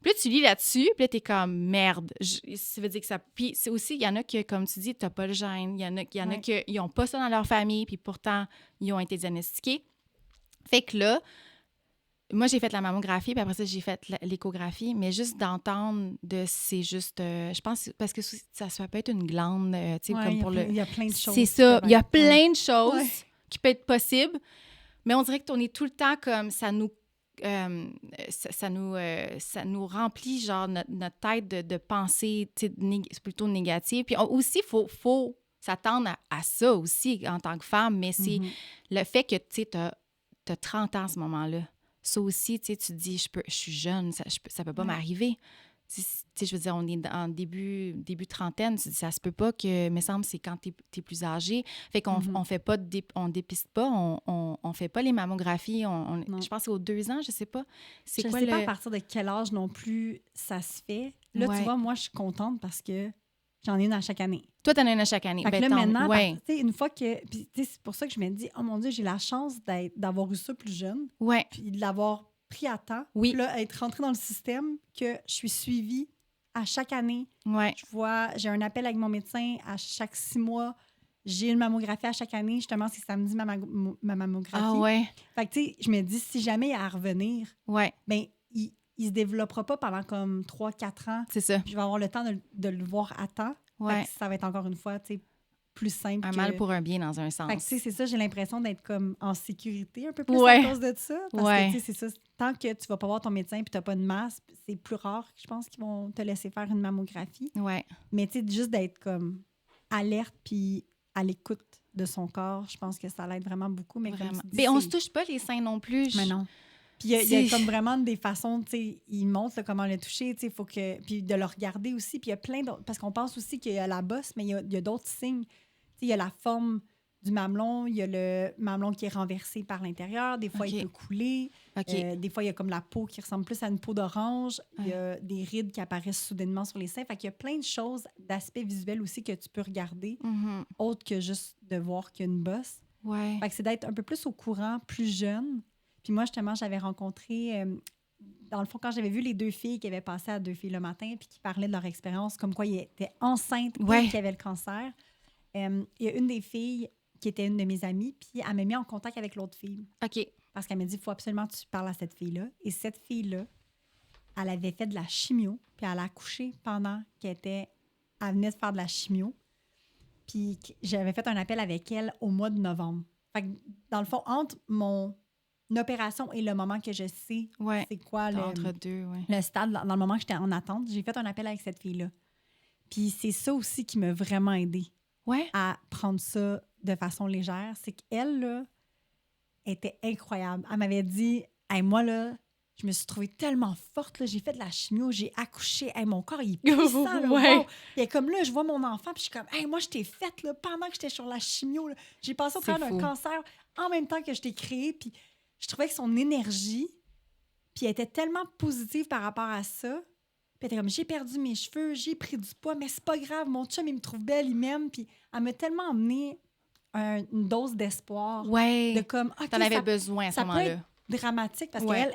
[SPEAKER 1] Puis là, tu lis là-dessus, puis là, t'es comme, merde. Ça veut dire que ça... Puis c'est aussi, il y en a que, comme tu dis, t'as pas le gène. Il y en a qui n'ont pas ça dans leur famille, puis pourtant, ils ont été diagnostiqués. Fait que là, moi, j'ai fait la mammographie, puis après ça, j'ai fait l'échographie, mais juste d'entendre c'est juste, je pense, parce que ça peut être une glande, tu sais,
[SPEAKER 2] Ouais,
[SPEAKER 1] comme pour
[SPEAKER 2] il y a plein de choses.
[SPEAKER 1] C'est ça, il y a
[SPEAKER 2] peuvent être-
[SPEAKER 1] plein de choses
[SPEAKER 2] Ouais.
[SPEAKER 1] qui peuvent être possibles, mais on dirait qu'on est tout le temps comme, ça nous remplit, genre, notre tête de pensées, tu sais, plutôt négatives. Puis aussi, il faut s'attendre à ça aussi en tant que femme, mais c'est
[SPEAKER 2] Mhm.
[SPEAKER 1] le fait que, tu sais, t'as 30 ans à ce moment-là. Ça aussi, tu sais, tu te dis, je suis jeune, ça peut pas
[SPEAKER 2] Ouais.
[SPEAKER 1] m'arriver. Tu sais, je veux dire, on est en début trentaine, tu te dis, ça se peut pas que, me semble, c'est quand t'es plus âgé. Fait qu'on
[SPEAKER 2] Mhm.
[SPEAKER 1] on fait pas, on dépiste pas, on fait pas les mammographies.
[SPEAKER 2] Non.
[SPEAKER 1] Je pense que c'est aux 2 ans, je sais pas. C'est
[SPEAKER 2] Je ne
[SPEAKER 1] quoi
[SPEAKER 2] sais pas à
[SPEAKER 1] le...
[SPEAKER 2] partir de quel âge non plus ça se fait. Là, tu
[SPEAKER 1] Ouais.
[SPEAKER 2] vois, moi, je suis contente parce que j'en ai une à chaque année.
[SPEAKER 1] Toi, t'en as une à chaque année.
[SPEAKER 2] Fait que
[SPEAKER 1] Ben,
[SPEAKER 2] là, maintenant,
[SPEAKER 1] ouais.
[SPEAKER 2] tu sais, une fois que... Puis, tu sais, c'est pour ça que je me dis, oh mon Dieu, j'ai la chance d'avoir eu ça plus jeune,
[SPEAKER 1] Ouais.
[SPEAKER 2] puis de l'avoir pris à temps.
[SPEAKER 1] Oui.
[SPEAKER 2] Puis là, être rentrée dans le système, que je suis suivie à chaque année.
[SPEAKER 1] Ouais.
[SPEAKER 2] J'ai un appel avec mon médecin à chaque 6 mois. J'ai une mammographie à chaque année. Justement, c'est samedi ma mammographie.
[SPEAKER 1] Ah ouais.
[SPEAKER 2] Fait que, tu sais, je me dis, si jamais il y a à revenir,
[SPEAKER 1] Ouais.
[SPEAKER 2] ben il se développera pas pendant comme 3-4 ans.
[SPEAKER 1] C'est ça.
[SPEAKER 2] Puis je vais avoir le temps de le voir à temps.
[SPEAKER 1] Ouais.
[SPEAKER 2] Fait que ça va être encore une fois, tu sais, plus simple.
[SPEAKER 1] Un mal pour un bien dans un sens.
[SPEAKER 2] Fait que, tu sais, c'est ça, j'ai l'impression d'être comme en sécurité un peu plus
[SPEAKER 1] Ouais.
[SPEAKER 2] à cause de ça. Parce
[SPEAKER 1] Ouais.
[SPEAKER 2] que, tu sais, c'est ça, tant que tu vas pas voir ton médecin puis tu n'as pas de masse, c'est plus rare, je pense, qu'ils vont te laisser faire une mammographie.
[SPEAKER 1] Ouais.
[SPEAKER 2] Mais, tu sais, juste d'être comme alerte puis à l'écoute de son corps, je pense que ça l'aide vraiment beaucoup. Mais
[SPEAKER 1] Vraiment.
[SPEAKER 2] comme tu dis,
[SPEAKER 1] Mais on se touche pas les seins non plus.
[SPEAKER 2] Mais non. Puis il y a comme vraiment des façons, tu sais, il montre là, comment le toucher, tu sais, il faut que... Puis de le regarder aussi, puis il y a plein d'autres... Parce qu'on pense aussi qu'il y a la bosse, mais il y a d'autres signes. Tu sais, il y a la forme du mamelon, il y a le mamelon qui est renversé par l'intérieur, des fois,
[SPEAKER 1] OK.
[SPEAKER 2] il peut couler.
[SPEAKER 1] OK.
[SPEAKER 2] Des fois, il y a comme la peau qui ressemble plus à une peau d'orange. Il y a des rides qui apparaissent soudainement sur les seins. Fait qu'il y a plein de choses, d'aspects visuels aussi que tu peux regarder,
[SPEAKER 1] Mhm.
[SPEAKER 2] autre que juste de voir qu'il y a une bosse.
[SPEAKER 1] Ouais.
[SPEAKER 2] Fait que c'est d'être un peu plus au courant, plus jeune. Puis moi, justement, j'avais rencontré, dans le fond, quand j'avais vu les 2 filles qui avaient passé à 2 filles le matin puis qui parlaient de leur expérience, comme quoi ils étaient enceintes
[SPEAKER 1] Ouais.
[SPEAKER 2] et qui avaient le cancer, il y a une des filles qui était une de mes amies, puis elle m'a mis en contact avec l'autre fille.
[SPEAKER 1] OK.
[SPEAKER 2] Parce qu'elle m'a dit, il faut absolument que tu parles à cette fille-là. Et cette fille-là, elle avait fait de la chimio, puis elle a accouché pendant qu'elle venait de faire de la chimio. Puis j'avais fait un appel avec elle au mois de novembre. Fait que, dans le fond, entre mon opération et le moment que je sais
[SPEAKER 1] Ouais.
[SPEAKER 2] c'est quoi
[SPEAKER 1] Entre deux, ouais.
[SPEAKER 2] le stade, dans le moment que j'étais en attente, j'ai fait un appel avec cette fille-là. Puis c'est ça aussi qui m'a vraiment aidée
[SPEAKER 1] Ouais.
[SPEAKER 2] à prendre ça de façon légère. C'est qu'elle, là, était incroyable. Elle m'avait dit, hey, moi, là, je me suis trouvée tellement forte, là, j'ai fait de la chimio, j'ai accouché, hey, mon corps, il est puissant, là,
[SPEAKER 1] Ouais.
[SPEAKER 2] wow! Et comme là, je vois mon enfant, puis je suis comme, hey, moi, je t'ai faite, là, pendant que j'étais sur la chimio, là. J'ai passé au
[SPEAKER 1] C'est
[SPEAKER 2] travers d'un
[SPEAKER 1] fou.
[SPEAKER 2] cancer en même temps que je t'ai créé, puis je trouvais que son énergie, puis elle était tellement positive par rapport à ça. Puis elle était comme, j'ai perdu mes cheveux, j'ai pris du poids, mais c'est pas grave, mon chum, il me trouve belle, il m'aime. Puis elle m'a tellement emmené une dose d'espoir.
[SPEAKER 1] Ouais.
[SPEAKER 2] De comme, OK,
[SPEAKER 1] T'en avais
[SPEAKER 2] ça,
[SPEAKER 1] besoin à ce
[SPEAKER 2] ça peut
[SPEAKER 1] moment-là.
[SPEAKER 2] être dramatique parce
[SPEAKER 1] Ouais.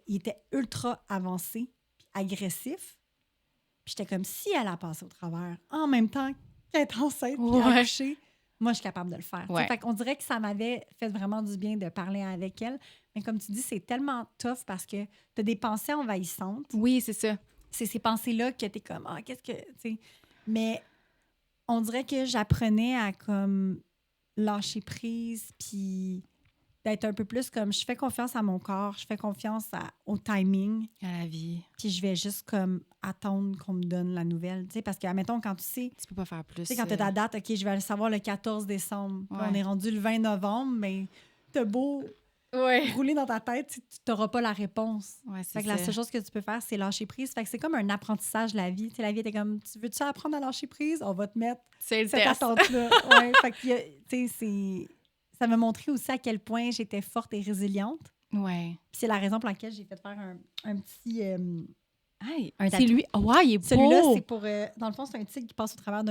[SPEAKER 2] il était ultra avancé, puis agressif. Puis j'étais comme, si elle a passé au travers, en même temps qu'elle est enceinte, puis
[SPEAKER 1] Ouais.
[SPEAKER 2] accouchée, moi, je suis capable de le faire.
[SPEAKER 1] Ouais.
[SPEAKER 2] Fait qu'on dirait que ça m'avait fait vraiment du bien de parler avec elle. Mais comme tu dis, c'est tellement tough parce que tu as des pensées envahissantes.
[SPEAKER 1] Oui, c'est ça.
[SPEAKER 2] C'est ces pensées-là que tu es comme, ah, qu'est-ce que. Tu sais. Mais on dirait que j'apprenais à comme lâcher prise, puis d'être un peu plus comme, je fais confiance à mon corps, je fais confiance au timing,
[SPEAKER 1] À la vie.
[SPEAKER 2] puis je vais juste comme attendre qu'on me donne la nouvelle. Tu sais, parce que, admettons, quand tu sais,
[SPEAKER 1] Tu peux pas faire plus.
[SPEAKER 2] tu sais, quand tu as ta date, OK, je vais le savoir le 14 décembre. Puis on est rendu le 20 novembre, mais t'as beau rouler dans ta tête, tu n'auras pas la réponse.
[SPEAKER 1] Ouais, c'est
[SPEAKER 2] Fait que
[SPEAKER 1] ça.
[SPEAKER 2] la seule chose que tu peux faire, c'est lâcher prise. Fait que c'est comme un apprentissage de la vie. Tu sais, la vie était comme, tu veux-tu apprendre à lâcher prise? On va te mettre
[SPEAKER 1] C'est le
[SPEAKER 2] cette
[SPEAKER 1] test.
[SPEAKER 2] attente-là. Ouais, fait que, tu sais, ça m'a montré aussi à quel point j'étais forte et résiliente.
[SPEAKER 1] Ouais.
[SPEAKER 2] Puis c'est la raison pour laquelle j'ai fait faire un petit...
[SPEAKER 1] Hey,
[SPEAKER 2] Un
[SPEAKER 1] c'est
[SPEAKER 2] tatou.
[SPEAKER 1] lui. Ouais, il est beau.
[SPEAKER 2] Celui-là, c'est pour... dans le fond, c'est un tigre qui passe au travers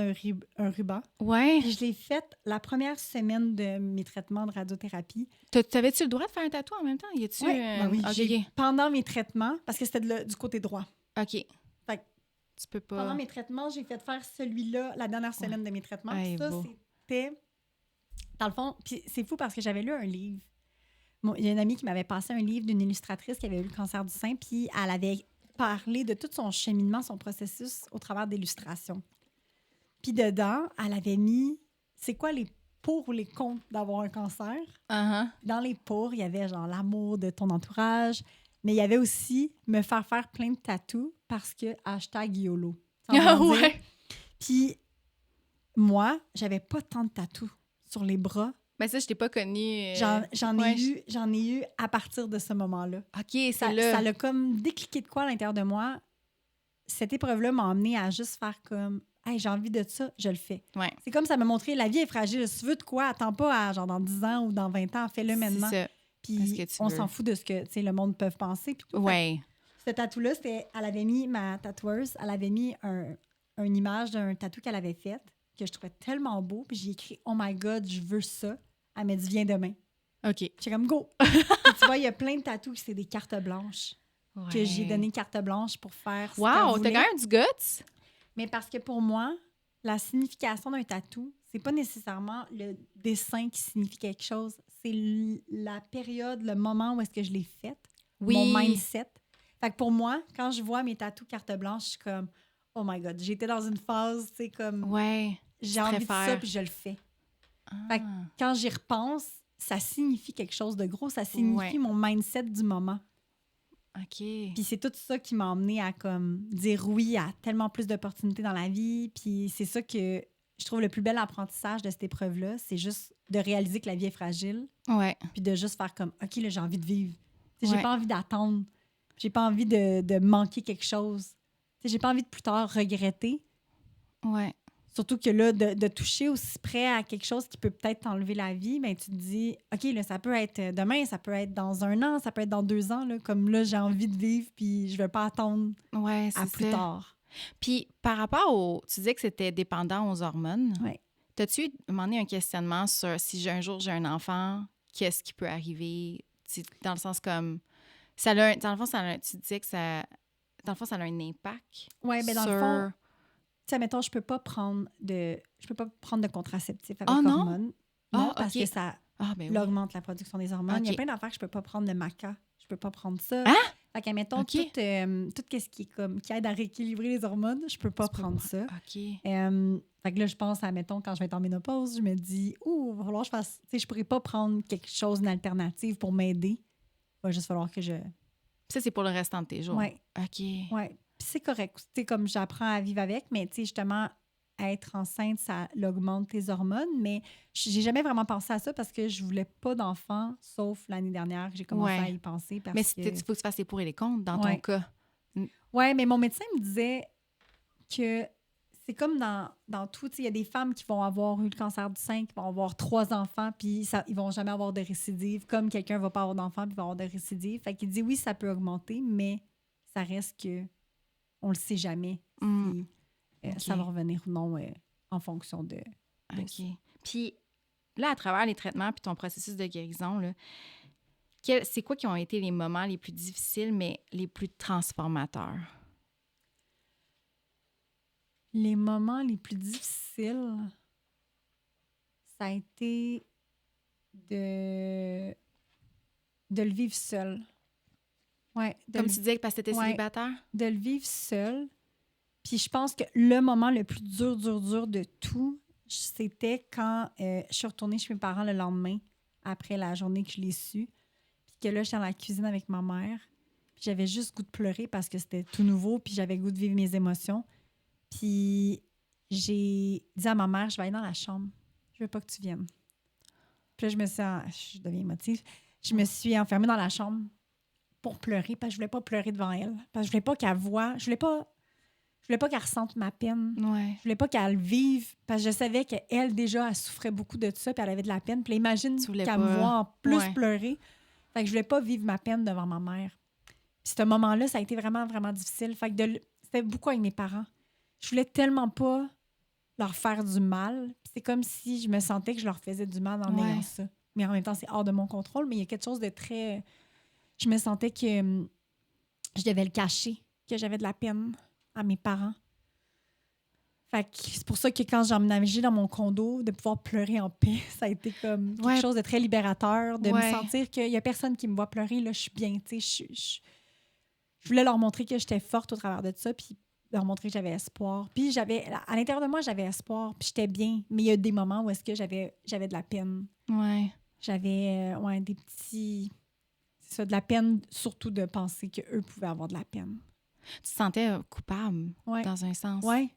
[SPEAKER 2] un ruban.
[SPEAKER 1] Ouais.
[SPEAKER 2] Puis je l'ai fait la première semaine de mes traitements de radiothérapie.
[SPEAKER 1] T'avais-tu le droit de faire un tatou en même temps? Y a-tu...
[SPEAKER 2] Ouais, ben oui,
[SPEAKER 1] OK.
[SPEAKER 2] pendant mes traitements, parce que c'était du côté droit.
[SPEAKER 1] OK.
[SPEAKER 2] Fait que
[SPEAKER 1] tu peux pas...
[SPEAKER 2] pendant mes traitements, j'ai fait faire celui-là la dernière semaine de mes traitements.
[SPEAKER 1] Ah,
[SPEAKER 2] Puis ça,
[SPEAKER 1] beau.
[SPEAKER 2] c'était... Dans le fond, puis c'est fou parce que j'avais lu un livre Il y a une amie qui m'avait passé un livre d'une illustratrice qui avait eu le cancer du sein, puis elle avait parlé de tout son cheminement, son processus au travers d'illustrations. Puis dedans, elle avait mis c'est quoi les pour ou les contre d'avoir un cancer.
[SPEAKER 1] Uh-huh.
[SPEAKER 2] Dans les pour, il y avait genre l'amour de ton entourage, mais il y avait aussi me faire plein de tatous parce que #YOLO.
[SPEAKER 1] Ah ouais.
[SPEAKER 2] Puis moi, j'avais pas tant de tatous sur les bras.
[SPEAKER 1] Ben ça, je t'ai pas connue.
[SPEAKER 2] J'en ai eu à partir de ce moment-là.
[SPEAKER 1] OK, c'est
[SPEAKER 2] Ça l'a comme décliqué de quoi à l'intérieur de moi. Cette épreuve-là m'a amenée à juste faire comme hey, j'ai envie de ça, je le fais.
[SPEAKER 1] Ouais.
[SPEAKER 2] C'est comme ça m'a montré la vie est fragile. Si tu veux de quoi, attends pas à genre dans 10 ans ou dans 20 ans, fais-le maintenant.
[SPEAKER 1] C'est ça.
[SPEAKER 2] Puis on s'en fout de ce que le monde peut penser. Puis tout.
[SPEAKER 1] Ouais.
[SPEAKER 2] Ce tatou-là, elle avait mis, ma tatoueuse, elle avait mis une image d'un tatou qu'elle avait fait que je trouvais tellement beau. Puis j'ai écrit « Oh my God, je veux ça ». Elle m'a dit « Viens demain ».
[SPEAKER 1] OK.
[SPEAKER 2] J'ai comme « Go ». Tu vois, il y a plein de tatous, c'est des cartes blanches.
[SPEAKER 1] Ouais.
[SPEAKER 2] Que j'ai donné carte blanche pour faire ce qu'elle
[SPEAKER 1] Wow,
[SPEAKER 2] voulait.
[SPEAKER 1] t'as quand même du guts.
[SPEAKER 2] Mais parce que pour moi, la signification d'un tatou, c'est pas nécessairement le dessin qui signifie quelque chose. C'est la période, le moment où est-ce que je l'ai faite, mon mindset. Fait que pour moi, quand je vois mes tatous carte blanche, je suis comme « Oh my God ». J'étais dans une phase, tu sais, comme
[SPEAKER 1] ouais,
[SPEAKER 2] j'ai envie de ça, puis je le fais. Fait que quand j'y repense, ça signifie quelque chose de gros. Ça signifie mon mindset du moment.
[SPEAKER 1] OK.
[SPEAKER 2] Puis c'est tout ça qui m'a emmenée à comme dire oui à tellement plus d'opportunités dans la vie. Puis c'est ça que je trouve le plus bel apprentissage de cette épreuve-là. C'est juste de réaliser que la vie est fragile.
[SPEAKER 1] Ouais.
[SPEAKER 2] Puis de juste faire comme, OK, là, j'ai envie de vivre. J'ai pas envie d'attendre. J'ai pas envie de manquer quelque chose. J'ai pas envie de plus tard regretter.
[SPEAKER 1] Ouais.
[SPEAKER 2] Surtout que là, de toucher aussi près à quelque chose qui peut peut-être t'enlever la vie, ben tu te dis, OK, là, ça peut être demain, ça peut être dans 1 an, ça peut être dans 2 ans. Là, comme là, j'ai envie de vivre, puis je vais pas attendre à plus tard.
[SPEAKER 1] Puis par rapport au... Tu disais que c'était dépendant aux hormones.
[SPEAKER 2] Oui.
[SPEAKER 1] T'as-tu demandé un questionnement sur si un jour j'ai un enfant, qu'est-ce qui peut arriver? Dans le sens comme... dans le fond, tu disais que ça... Dans le fond, ça a un impact.
[SPEAKER 2] Oui, mais dans le fond... Tu sais, mettons, je peux pas prendre de contraceptif avec hormones. Non, parce que ça augmente la production des hormones. Il y a plein d'affaires que je peux pas prendre de maca. Je peux pas prendre ça.
[SPEAKER 1] Hein?
[SPEAKER 2] Fait que, mettons, tout ce qui est comme qui aide à rééquilibrer les hormones, je peux pas prendre ça.
[SPEAKER 1] OK.
[SPEAKER 2] Fait que là, je pense à, mettons, quand je vais être en ménopause, je me dis, il va falloir que je fasse... Tu sais, je pourrais pas prendre quelque chose d'alternative pour m'aider. Il va juste falloir que je...
[SPEAKER 1] Ça, c'est pour le restant de tes jours?
[SPEAKER 2] Oui.
[SPEAKER 1] OK.
[SPEAKER 2] Oui. C'est correct. Tu sais, comme j'apprends à vivre avec, mais tu sais, justement, être enceinte, ça augmente tes hormones. Mais j'ai jamais vraiment pensé à ça parce que je voulais pas d'enfant, sauf l'année dernière que j'ai commencé à y penser.
[SPEAKER 1] Mais il faut que tu fasses les pour et les contre dans ton cas.
[SPEAKER 2] Oui, mais mon médecin me disait que c'est comme dans tout. Il y a des femmes qui vont avoir eu le cancer du sein, qui vont avoir 3 enfants, puis ils vont jamais avoir de récidive. Comme quelqu'un va pas avoir d'enfants, puis va avoir de récidive. Fait qu'il dit oui, ça peut augmenter, mais ça reste que on le sait jamais si ça va revenir ou non en fonction de
[SPEAKER 1] OK.
[SPEAKER 2] ça.
[SPEAKER 1] Puis là, à travers les traitements puis ton processus de guérison, là, c'est quoi qui ont été les moments les plus difficiles, mais les plus transformateurs?
[SPEAKER 2] Les moments les plus difficiles, ça a été de le vivre seul. Ouais,
[SPEAKER 1] comme tu disais, parce que tu étais célibataire?
[SPEAKER 2] De le vivre seul. Puis je pense que le moment le plus dur de tout, c'était quand je suis retournée chez mes parents le lendemain, après la journée que je l'ai su. Puis que là, j'étais dans la cuisine avec ma mère. Puis j'avais juste goût de pleurer parce que c'était tout nouveau, puis j'avais goût de vivre mes émotions. Puis j'ai dit à ma mère, je vais aller dans la chambre. Je veux pas que tu viennes. Puis là, je deviens émotive. Je me suis enfermée dans la chambre pour pleurer parce que je voulais pas pleurer devant elle. Parce que je voulais pas qu'elle voie. Je voulais pas qu'elle ressente ma peine.
[SPEAKER 1] Ouais.
[SPEAKER 2] Je voulais pas qu'elle vive parce que je savais qu'elle, déjà, elle souffrait beaucoup de ça puis elle avait de la peine. Puis là, imagine qu'elle me voit en plus pleurer. Fait que je voulais pas vivre ma peine devant ma mère. Puis ce moment-là, ça a été vraiment, vraiment difficile. Fait que c'était beaucoup avec mes parents. Je voulais tellement pas leur faire du mal. Puis c'est comme si je me sentais que je leur faisais du mal en ayant ça. Mais en même temps, c'est hors de mon contrôle. Mais il y a quelque chose de très... Je me sentais que je devais le cacher, que j'avais de la peine à mes parents. Fait que c'est pour ça que quand j'ai emménagé dans mon condo, de pouvoir pleurer en paix, ça a été comme quelque chose de très libérateur, de me sentir qu'il n'y a personne qui me voit pleurer. Là, je suis bien, tu sais. Je voulais leur montrer que j'étais forte au travers de ça, puis leur montrer que j'avais espoir. Puis à l'intérieur de moi, j'avais espoir, puis j'étais bien. Mais il y a des moments où est-ce que j'avais de la peine.
[SPEAKER 1] Ouais.
[SPEAKER 2] J'avais des petits... C'est ça, de la peine, surtout de penser qu'eux pouvaient avoir de la peine.
[SPEAKER 1] Tu te sentais coupable, dans un sens.
[SPEAKER 2] Oui.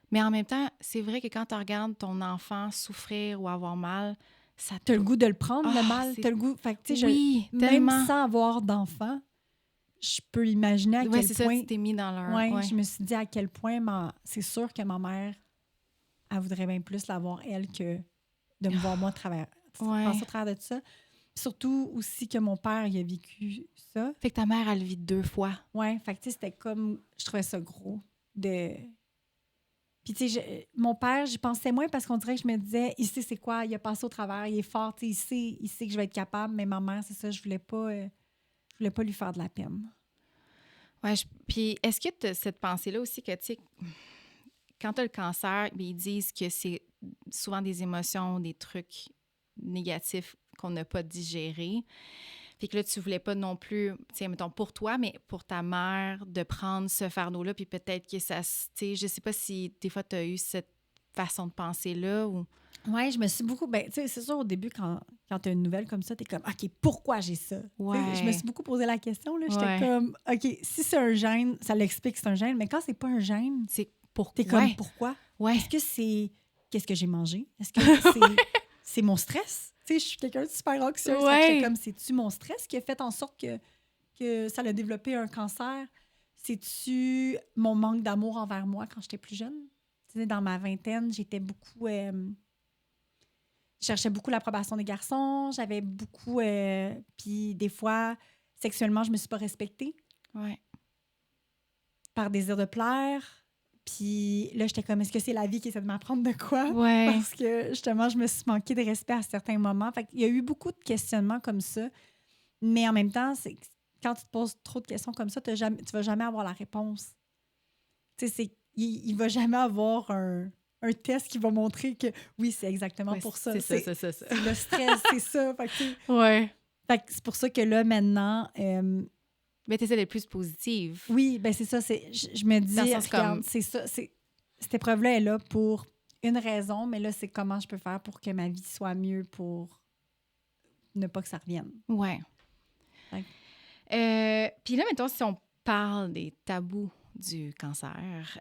[SPEAKER 1] Mais en même temps, c'est vrai que quand tu regardes ton enfant souffrir ou avoir mal, ça
[SPEAKER 2] t'as le goût de le prendre, le mal. T'as le goût... Fait que, tu sais, même sans avoir d'enfant, je peux imaginer à quel point...
[SPEAKER 1] c'est ça, tu t'es mis dans leur...
[SPEAKER 2] Je me suis dit à quel point c'est sûr que ma mère, elle voudrait bien plus l'avoir, elle, que de me voir moi passer au travers de ça. Surtout aussi que mon père, il a vécu ça.
[SPEAKER 1] Fait que ta mère, elle vit 2 fois.
[SPEAKER 2] Oui, fait que tu sais, c'était comme... Je trouvais ça gros de... Puis tu sais, mon père, j'y pensais moins parce qu'on dirait que je me disais, il sait c'est quoi, il a passé au travers, il est fort, tu sais, il sait que je vais être capable. Mais ma mère, c'est ça, je voulais pas lui faire de la peine.
[SPEAKER 1] Oui, puis est-ce que tu as cette pensée-là aussi que, tu sais, quand tu as le cancer, ils disent que c'est souvent des émotions, des trucs négatifs qu'on n'a pas digérés. Puis que là, tu voulais pas non plus, tu sais, mettons, pour toi, mais pour ta mère, de prendre ce fardeau-là, puis peut-être que ça, tu sais, je sais pas si des fois, tu as eu cette façon de penser-là ou...
[SPEAKER 2] Oui, je me suis beaucoup... Ben, tu sais, c'est sûr, au début, quand tu as une nouvelle comme ça, tu es comme, OK, pourquoi j'ai ça?
[SPEAKER 1] Ouais.
[SPEAKER 2] Je me suis beaucoup posé la question, là. J'étais comme, OK, si c'est un gène, ça l'explique que c'est un gène, mais quand c'est pas un gène,
[SPEAKER 1] c'est pourquoi?
[SPEAKER 2] T'es comme, pourquoi?
[SPEAKER 1] Ouais.
[SPEAKER 2] Est-ce que c'est... Qu'est-ce que j'ai mangé? Est-ce que c'est mon stress? Tu sais, je suis quelqu'un de super anxieuse. J'étais comme, c'est-tu mon stress qui a fait en sorte que ça a développé un cancer? C'est-tu mon manque d'amour envers moi quand j'étais plus jeune? Tu sais, dans ma vingtaine, j'étais beaucoup... je cherchais beaucoup l'approbation des garçons. J'avais beaucoup... puis des fois, sexuellement, je me suis pas respectée.
[SPEAKER 1] Ouais.
[SPEAKER 2] Par désir de plaire. Puis là, j'étais comme, est-ce que c'est la vie qui essaie de m'apprendre de quoi?
[SPEAKER 1] Ouais.
[SPEAKER 2] Parce que, justement, je me suis manqué de respect à certains moments. Fait qu'il y a eu beaucoup de questionnements comme ça. Mais en même temps, quand tu te poses trop de questions comme ça, tu vas jamais avoir la réponse. Tu sais, il va jamais avoir un test qui va montrer que, oui, c'est exactement pour ça.
[SPEAKER 1] C'est ça.
[SPEAKER 2] C'est le stress, c'est ça. Fait que,
[SPEAKER 1] Fait
[SPEAKER 2] que c'est pour ça que là, maintenant...
[SPEAKER 1] mais tu essaies d'être plus positive.
[SPEAKER 2] Oui, ben c'est ça. Je me dis, regarde, c'est ça. Cette épreuve-là est là pour une raison, mais là, c'est comment je peux faire pour que ma vie soit mieux pour ne pas que ça revienne.
[SPEAKER 1] Ouais. Puis là, mettons, si on parle des tabous du cancer,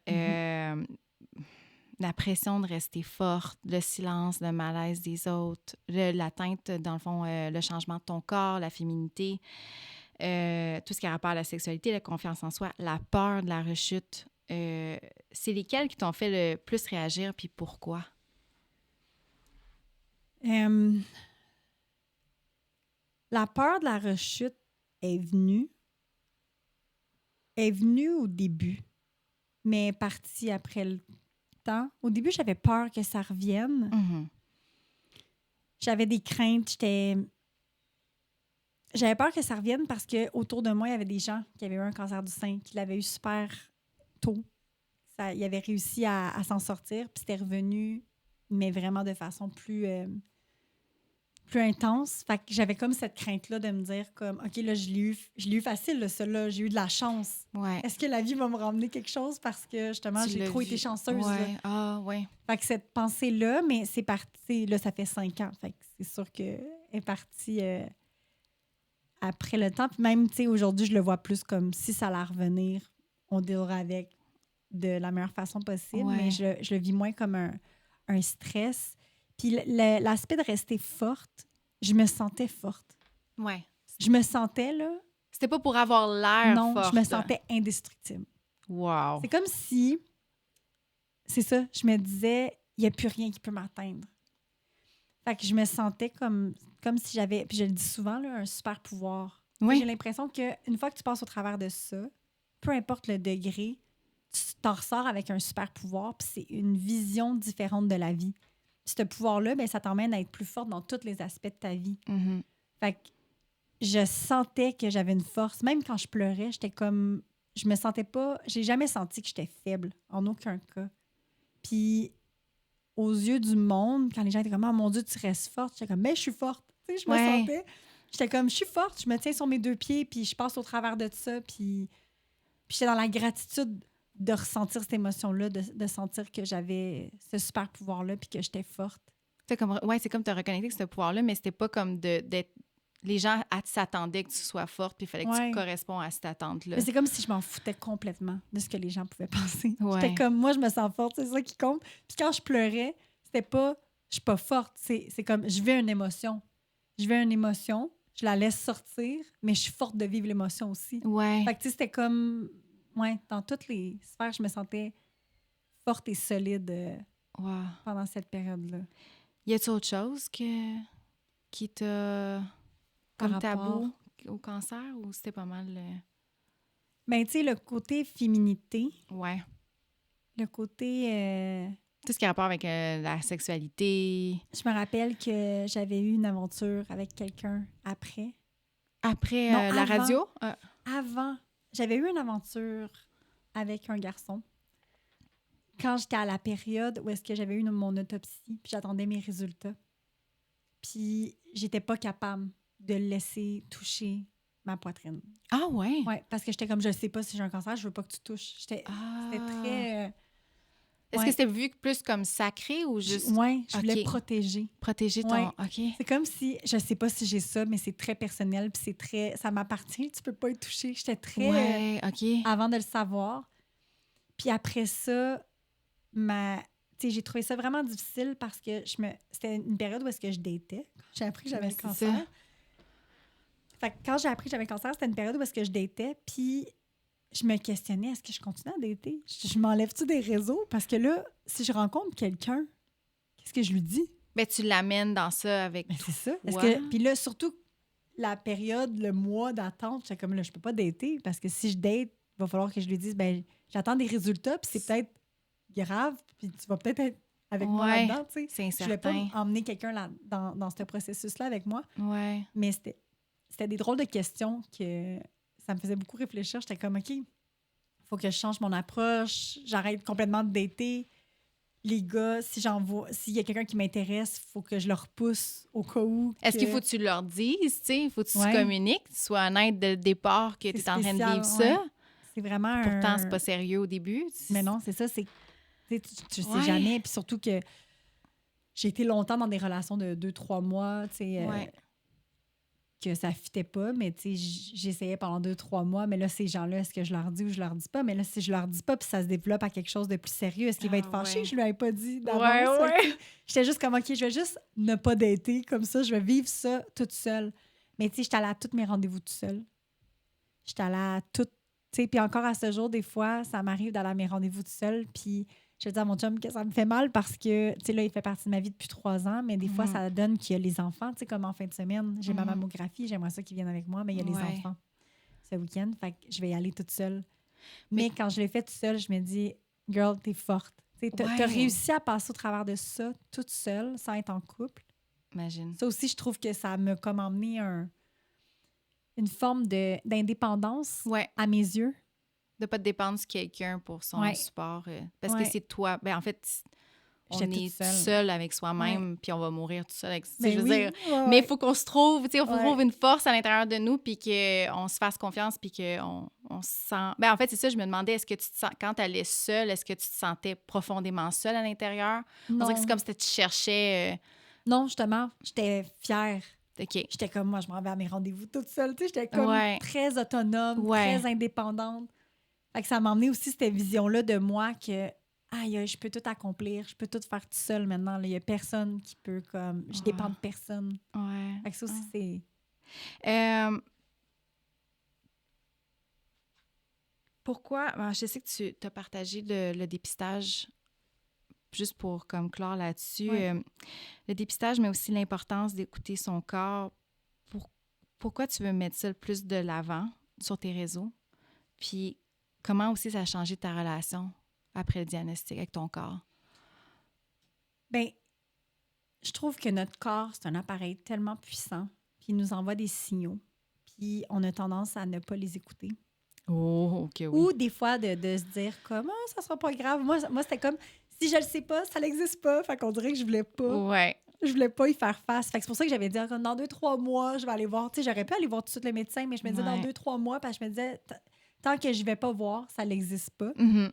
[SPEAKER 1] la pression de rester forte, le silence, le malaise des autres, l'atteinte, dans le fond, le changement de ton corps, la féminité, tout ce qui a rapport à la sexualité, la confiance en soi, la peur de la rechute, c'est lesquels qui t'ont fait le plus réagir, puis pourquoi?
[SPEAKER 2] La peur de la rechute est venue au début, mais est partie après le temps. Au début, j'avais peur que ça revienne.
[SPEAKER 1] Mm-hmm.
[SPEAKER 2] J'avais des craintes, J'avais peur que ça revienne parce qu'autour de moi, il y avait des gens qui avaient eu un cancer du sein, qui l'avaient eu super tôt. Ils avaient réussi à s'en sortir, puis c'était revenu, mais vraiment de façon plus intense. Fait que j'avais comme cette crainte-là de me dire comme, OK, là, je l'ai eu facile, là, ça, là, j'ai eu de la chance.
[SPEAKER 1] Ouais.
[SPEAKER 2] Est-ce que la vie va me ramener quelque chose parce que, justement, j'ai trop été chanceuse?
[SPEAKER 1] Ouais.
[SPEAKER 2] Là.
[SPEAKER 1] Ah, ouais.
[SPEAKER 2] Fait que cette pensée-là, mais c'est parti, là, ça fait 5 ans. Fait que c'est sûr qu'elle est partie... après le temps. Puis même, tu sais, aujourd'hui, je le vois plus comme si ça allait revenir, on dealera avec de la meilleure façon possible.
[SPEAKER 1] Ouais.
[SPEAKER 2] Mais je le vis moins comme un stress. Puis l'aspect de rester forte, je me sentais forte.
[SPEAKER 1] Ouais.
[SPEAKER 2] Je me sentais, là...
[SPEAKER 1] C'était pas pour avoir l'air forte.
[SPEAKER 2] Non, je me sentais indestructible.
[SPEAKER 1] Wow.
[SPEAKER 2] C'est comme si... C'est ça, je me disais, il n'y a plus rien qui peut m'atteindre. Fait que je me sentais comme si j'avais, puis je le dis souvent, là, un super pouvoir.
[SPEAKER 1] Oui.
[SPEAKER 2] J'ai l'impression qu'une fois que tu passes au travers de ça, peu importe le degré, tu t'en ressors avec un super pouvoir, puis c'est une vision différente de la vie. Puis ce pouvoir-là, ben, ça t'emmène à être plus forte dans tous les aspects de ta vie.
[SPEAKER 1] Mm-hmm.
[SPEAKER 2] Fait que je sentais que j'avais une force. Même quand je pleurais, j'étais comme... Je me sentais pas... J'ai jamais senti que j'étais faible, en aucun cas. Puis aux yeux du monde, quand les gens étaient comme « Oh mon Dieu, tu restes forte », j'étais comme « Mais je suis forte ». Tu sais, je me sentais... J'étais comme « Je suis forte, je me tiens sur mes 2 pieds, puis je passe au travers de ça. » Puis j'étais dans la gratitude de ressentir cette émotion-là, de sentir que j'avais ce super pouvoir-là, puis que j'étais forte.
[SPEAKER 1] C'est comme te reconnecter avec ce pouvoir-là, mais c'était pas comme d'être... Les gens s'attendaient que tu sois forte, puis il fallait que tu correspondes à cette attente-là.
[SPEAKER 2] Mais c'est comme si je m'en foutais complètement de ce que les gens pouvaient penser.
[SPEAKER 1] Ouais.
[SPEAKER 2] J'étais comme, moi, je me sens forte, c'est ça qui compte. Puis quand je pleurais, c'était pas, je suis pas forte, c'est comme, je vis une émotion. Je vis une émotion, je la laisse sortir, mais je suis forte de vivre l'émotion aussi.
[SPEAKER 1] Ouais.
[SPEAKER 2] Fait que, tu sais, c'était comme, dans toutes les sphères, je me sentais forte et solide pendant cette période-là.
[SPEAKER 1] Y a-t-il autre chose qui t'a... Comme tabou au cancer, ou c'était pas mal...
[SPEAKER 2] Ben, tu sais, le côté féminité.
[SPEAKER 1] Ouais.
[SPEAKER 2] Le côté...
[SPEAKER 1] Tout ce qui a rapport avec la sexualité.
[SPEAKER 2] Je me rappelle que j'avais eu une aventure avec quelqu'un après.
[SPEAKER 1] Après
[SPEAKER 2] non,
[SPEAKER 1] la
[SPEAKER 2] avant,
[SPEAKER 1] radio?
[SPEAKER 2] Avant. J'avais eu une aventure avec un garçon. Quand j'étais à la période où est-ce que j'avais eu mon autopsie, puis j'attendais mes résultats. Puis j'étais pas capable de le laisser toucher ma poitrine.
[SPEAKER 1] Ah ouais?
[SPEAKER 2] Oui, parce que j'étais comme, je sais pas si j'ai un cancer, je veux pas que tu touches. C'était très...
[SPEAKER 1] Est-ce que c'était vu plus comme sacré ou juste...
[SPEAKER 2] Oui, je voulais protéger.
[SPEAKER 1] Protéger ton...
[SPEAKER 2] Ouais.
[SPEAKER 1] OK.
[SPEAKER 2] C'est comme si, je sais pas si j'ai ça, mais c'est très personnel, puis c'est très... Ça m'appartient, tu peux pas y toucher. J'étais très...
[SPEAKER 1] Ouais, OK.
[SPEAKER 2] Avant de le savoir. Puis après ça, j'ai trouvé ça vraiment difficile parce que c'était une période où est-ce que je datais. J'ai appris que j'avais le cancer.
[SPEAKER 1] Ça.
[SPEAKER 2] Fait que quand j'ai appris que j'avais le cancer, c'était une période où est-ce que je datais, puis je me questionnais, est-ce que je continue à dater? Je m'enlève-tu des réseaux? Parce que là, si je rencontre quelqu'un, qu'est-ce que je lui dis?
[SPEAKER 1] Ben, tu l'amènes dans ça avec
[SPEAKER 2] Ben, c'est ça.
[SPEAKER 1] toi.
[SPEAKER 2] Puis là, surtout, la période, le mois d'attente, j'étais comme là, je peux pas dater parce que si je date, il va falloir que je lui dise, ben j'attends des résultats, puis c'est peut-être grave, puis tu vas peut-être être avec moi là-dedans, tu sais.
[SPEAKER 1] C'est incertain.
[SPEAKER 2] Je voulais pas emmener quelqu'un dans ce processus-là avec moi.
[SPEAKER 1] Ouais.
[SPEAKER 2] Mais c'était des drôles de questions que ça me faisait beaucoup réfléchir. J'étais comme, OK, il faut que je change mon approche, j'arrête complètement de dater. Les gars, s'il y a quelqu'un qui m'intéresse, il faut que je le repousse au cas où.
[SPEAKER 1] Est-ce qu'il faut que tu leur dises, tu sais, il faut que tu communiques, que tu sois honnête dès le départ que tu es en train de vivre ça?
[SPEAKER 2] C'est vraiment
[SPEAKER 1] Pourtant, c'est pas sérieux au début.
[SPEAKER 2] Mais non, c'est ça, tu sais jamais. Puis surtout que j'ai été longtemps dans des relations de 2-3 mois, tu sais, que ça fitait pas, mais tu sais, j'essayais pendant 2-3 mois, mais là, ces gens-là, est-ce que je leur dis ou je leur dis pas? Mais là, si je leur dis pas, puis ça se développe à quelque chose de plus sérieux, est-ce qu'il va être fâché que je lui avais pas dit d'avance? J'étais juste comme, OK, je vais juste ne pas dater, comme ça, je vais vivre ça toute seule. Mais tu sais, j'étais allée à tous mes rendez-vous toute seule. J'étais allée à toutes, tu sais, puis encore à ce jour, des fois, ça m'arrive d'aller à mes rendez-vous toute seule, puis je dis à mon chum que ça me fait mal parce que, tu sais, là, il fait partie de ma vie depuis 3 ans, mais des fois, ça donne qu'il y a les enfants, tu sais, comme en fin de semaine, j'ai ma mammographie, j'aimerais ça qu'ils viennent avec moi, mais il y a les enfants ce week-end, fait que je vais y aller toute seule. Mais quand je l'ai fait toute seule, je me dis, girl, t'es forte. Tu sais, t'as réussi à passer au travers de ça toute seule, sans être en couple.
[SPEAKER 1] Imagine.
[SPEAKER 2] Ça aussi, je trouve que ça m'a comme emmené une forme d'indépendance à mes yeux.
[SPEAKER 1] De ne pas dépendre de quelqu'un pour son support. Parce que c'est toi. Ben, en fait, on est seul avec soi-même, puis on va mourir tout seul avec ça. Je veux dire, mais il faut qu'on se trouve, tu sais, il faut trouve une force à l'intérieur de nous, puis qu'on se fasse confiance, puis qu'on se sent... Ben, en fait, c'est ça, je me demandais, est-ce que tu te sens, quand tu allais seule, est-ce que tu te sentais profondément seule à l'intérieur? On dirait que c'est comme si tu cherchais...
[SPEAKER 2] Non, justement, j'étais fière.
[SPEAKER 1] OK.
[SPEAKER 2] J'étais comme, moi, je m'en vais à mes rendez-vous toute seule, tu sais, j'étais comme très autonome, très indépendante. Fait que ça m'a emmené aussi cette vision-là de moi que je peux tout accomplir, je peux tout faire tout seul maintenant. Il n'y a personne qui peut comme... Je dépends de personne.
[SPEAKER 1] Ouais.
[SPEAKER 2] Fait que ça aussi, c'est...
[SPEAKER 1] Pourquoi... Ben, je sais que tu as partagé le dépistage, juste pour comme clore là-dessus. Le dépistage, mais aussi l'importance d'écouter son corps. Pourquoi tu veux mettre ça le plus de l'avant sur tes réseaux? Puis comment aussi ça a changé ta relation après le diagnostic avec ton corps?
[SPEAKER 2] Bien, je trouve que notre corps, c'est un appareil tellement puissant, puis il nous envoie des signaux, puis on a tendance à ne pas les écouter.
[SPEAKER 1] Oh, OK, oui.
[SPEAKER 2] Ou des fois, de se dire comme « Ah, ça sera pas grave. » Moi, c'était comme si je le sais pas, ça n'existe pas. Fait qu'on dirait que je voulais pas.
[SPEAKER 1] Ouais.
[SPEAKER 2] Je voulais pas y faire face. Fait que c'est pour ça que j'avais dit, dans 2-3 mois, je vais aller voir. Tu sais, j'aurais pu aller voir tout de suite le médecin, mais je me disais dans
[SPEAKER 1] Ouais.
[SPEAKER 2] 2-3 mois, parce que je me disais, tant que je vais pas voir, ça n'existe pas.
[SPEAKER 1] Mhm.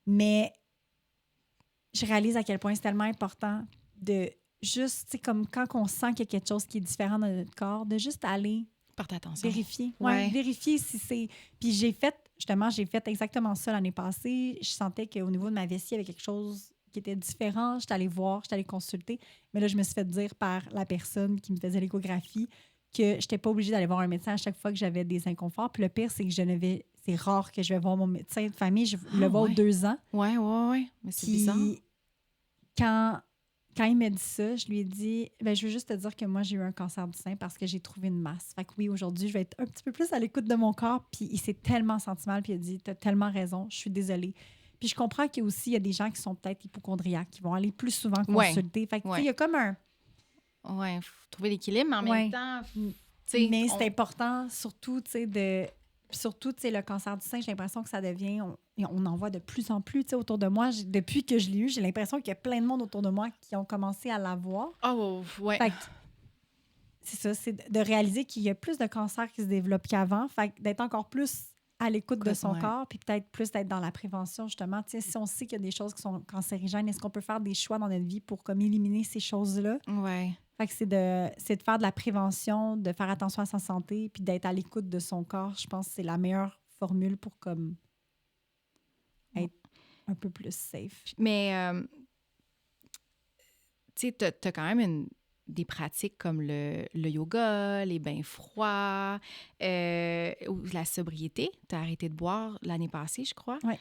[SPEAKER 2] Mais je réalise à quel point c'est tellement important de juste, tu sais, comme quand on sent qu'il y a quelque chose qui est différent dans notre corps, de juste aller
[SPEAKER 1] Porte attention.
[SPEAKER 2] vérifier.
[SPEAKER 1] Ouais.
[SPEAKER 2] Vérifier si c'est. Puis j'ai fait exactement ça l'année passée. Je sentais qu'au niveau de ma vessie, il y avait quelque chose qui était différent. J'étais allée voir, j'étais allée consulter. Mais là, je me suis fait dire par la personne qui me faisait l'échographie que je n'étais pas obligée d'aller voir un médecin à chaque fois que j'avais des inconforts. Puis le pire, c'est que c'est rare que je vais voir mon médecin de famille. Je le vois aux 2 ans.
[SPEAKER 1] Ouais. Mais c'est bizarre.
[SPEAKER 2] Puis quand il m'a dit ça, je lui ai dit, je veux juste te dire que moi, j'ai eu un cancer du sein parce que j'ai trouvé une masse. Fait que oui, aujourd'hui, je vais être un petit peu plus à l'écoute de mon corps. Puis il s'est tellement senti mal, puis il a dit, t'as tellement raison, je suis désolée. Puis je comprends qu'il y a des gens qui sont peut-être hypocondriaques, qui vont aller plus souvent consulter. Fait que tu sais, il y a comme un...
[SPEAKER 1] Ouais, faut trouver l'équilibre, mais en même temps...
[SPEAKER 2] Mais c'est important, surtout, tu sais, Surtout, tu sais, le cancer du sein, j'ai l'impression que ça devient... On en voit de plus en plus, tu sais, autour de moi. Depuis que je l'ai eu, j'ai l'impression qu'il y a plein de monde autour de moi qui ont commencé à l'avoir.
[SPEAKER 1] Oh, ouais.
[SPEAKER 2] Fait que c'est ça, c'est de réaliser qu'il y a plus de cancers qui se développent qu'avant. Fait que d'être encore plus à l'écoute de son corps, puis peut-être plus d'être dans la prévention, justement. Tu sais, si on sait qu'il y a des choses qui sont cancérigènes, est-ce qu'on peut faire des choix dans notre vie pour comme éliminer ces choses-là?
[SPEAKER 1] Ouais.
[SPEAKER 2] Fait que c'est de faire de la prévention, de faire attention à sa santé, puis d'être à l'écoute de son corps. Je pense que c'est la meilleure formule pour comme être un peu plus safe.
[SPEAKER 1] Mais, tu sais, t'as quand même des pratiques comme le yoga, les bains froids, ou la sobriété. Tu as arrêté de boire l'année passée, je crois.
[SPEAKER 2] Ouais.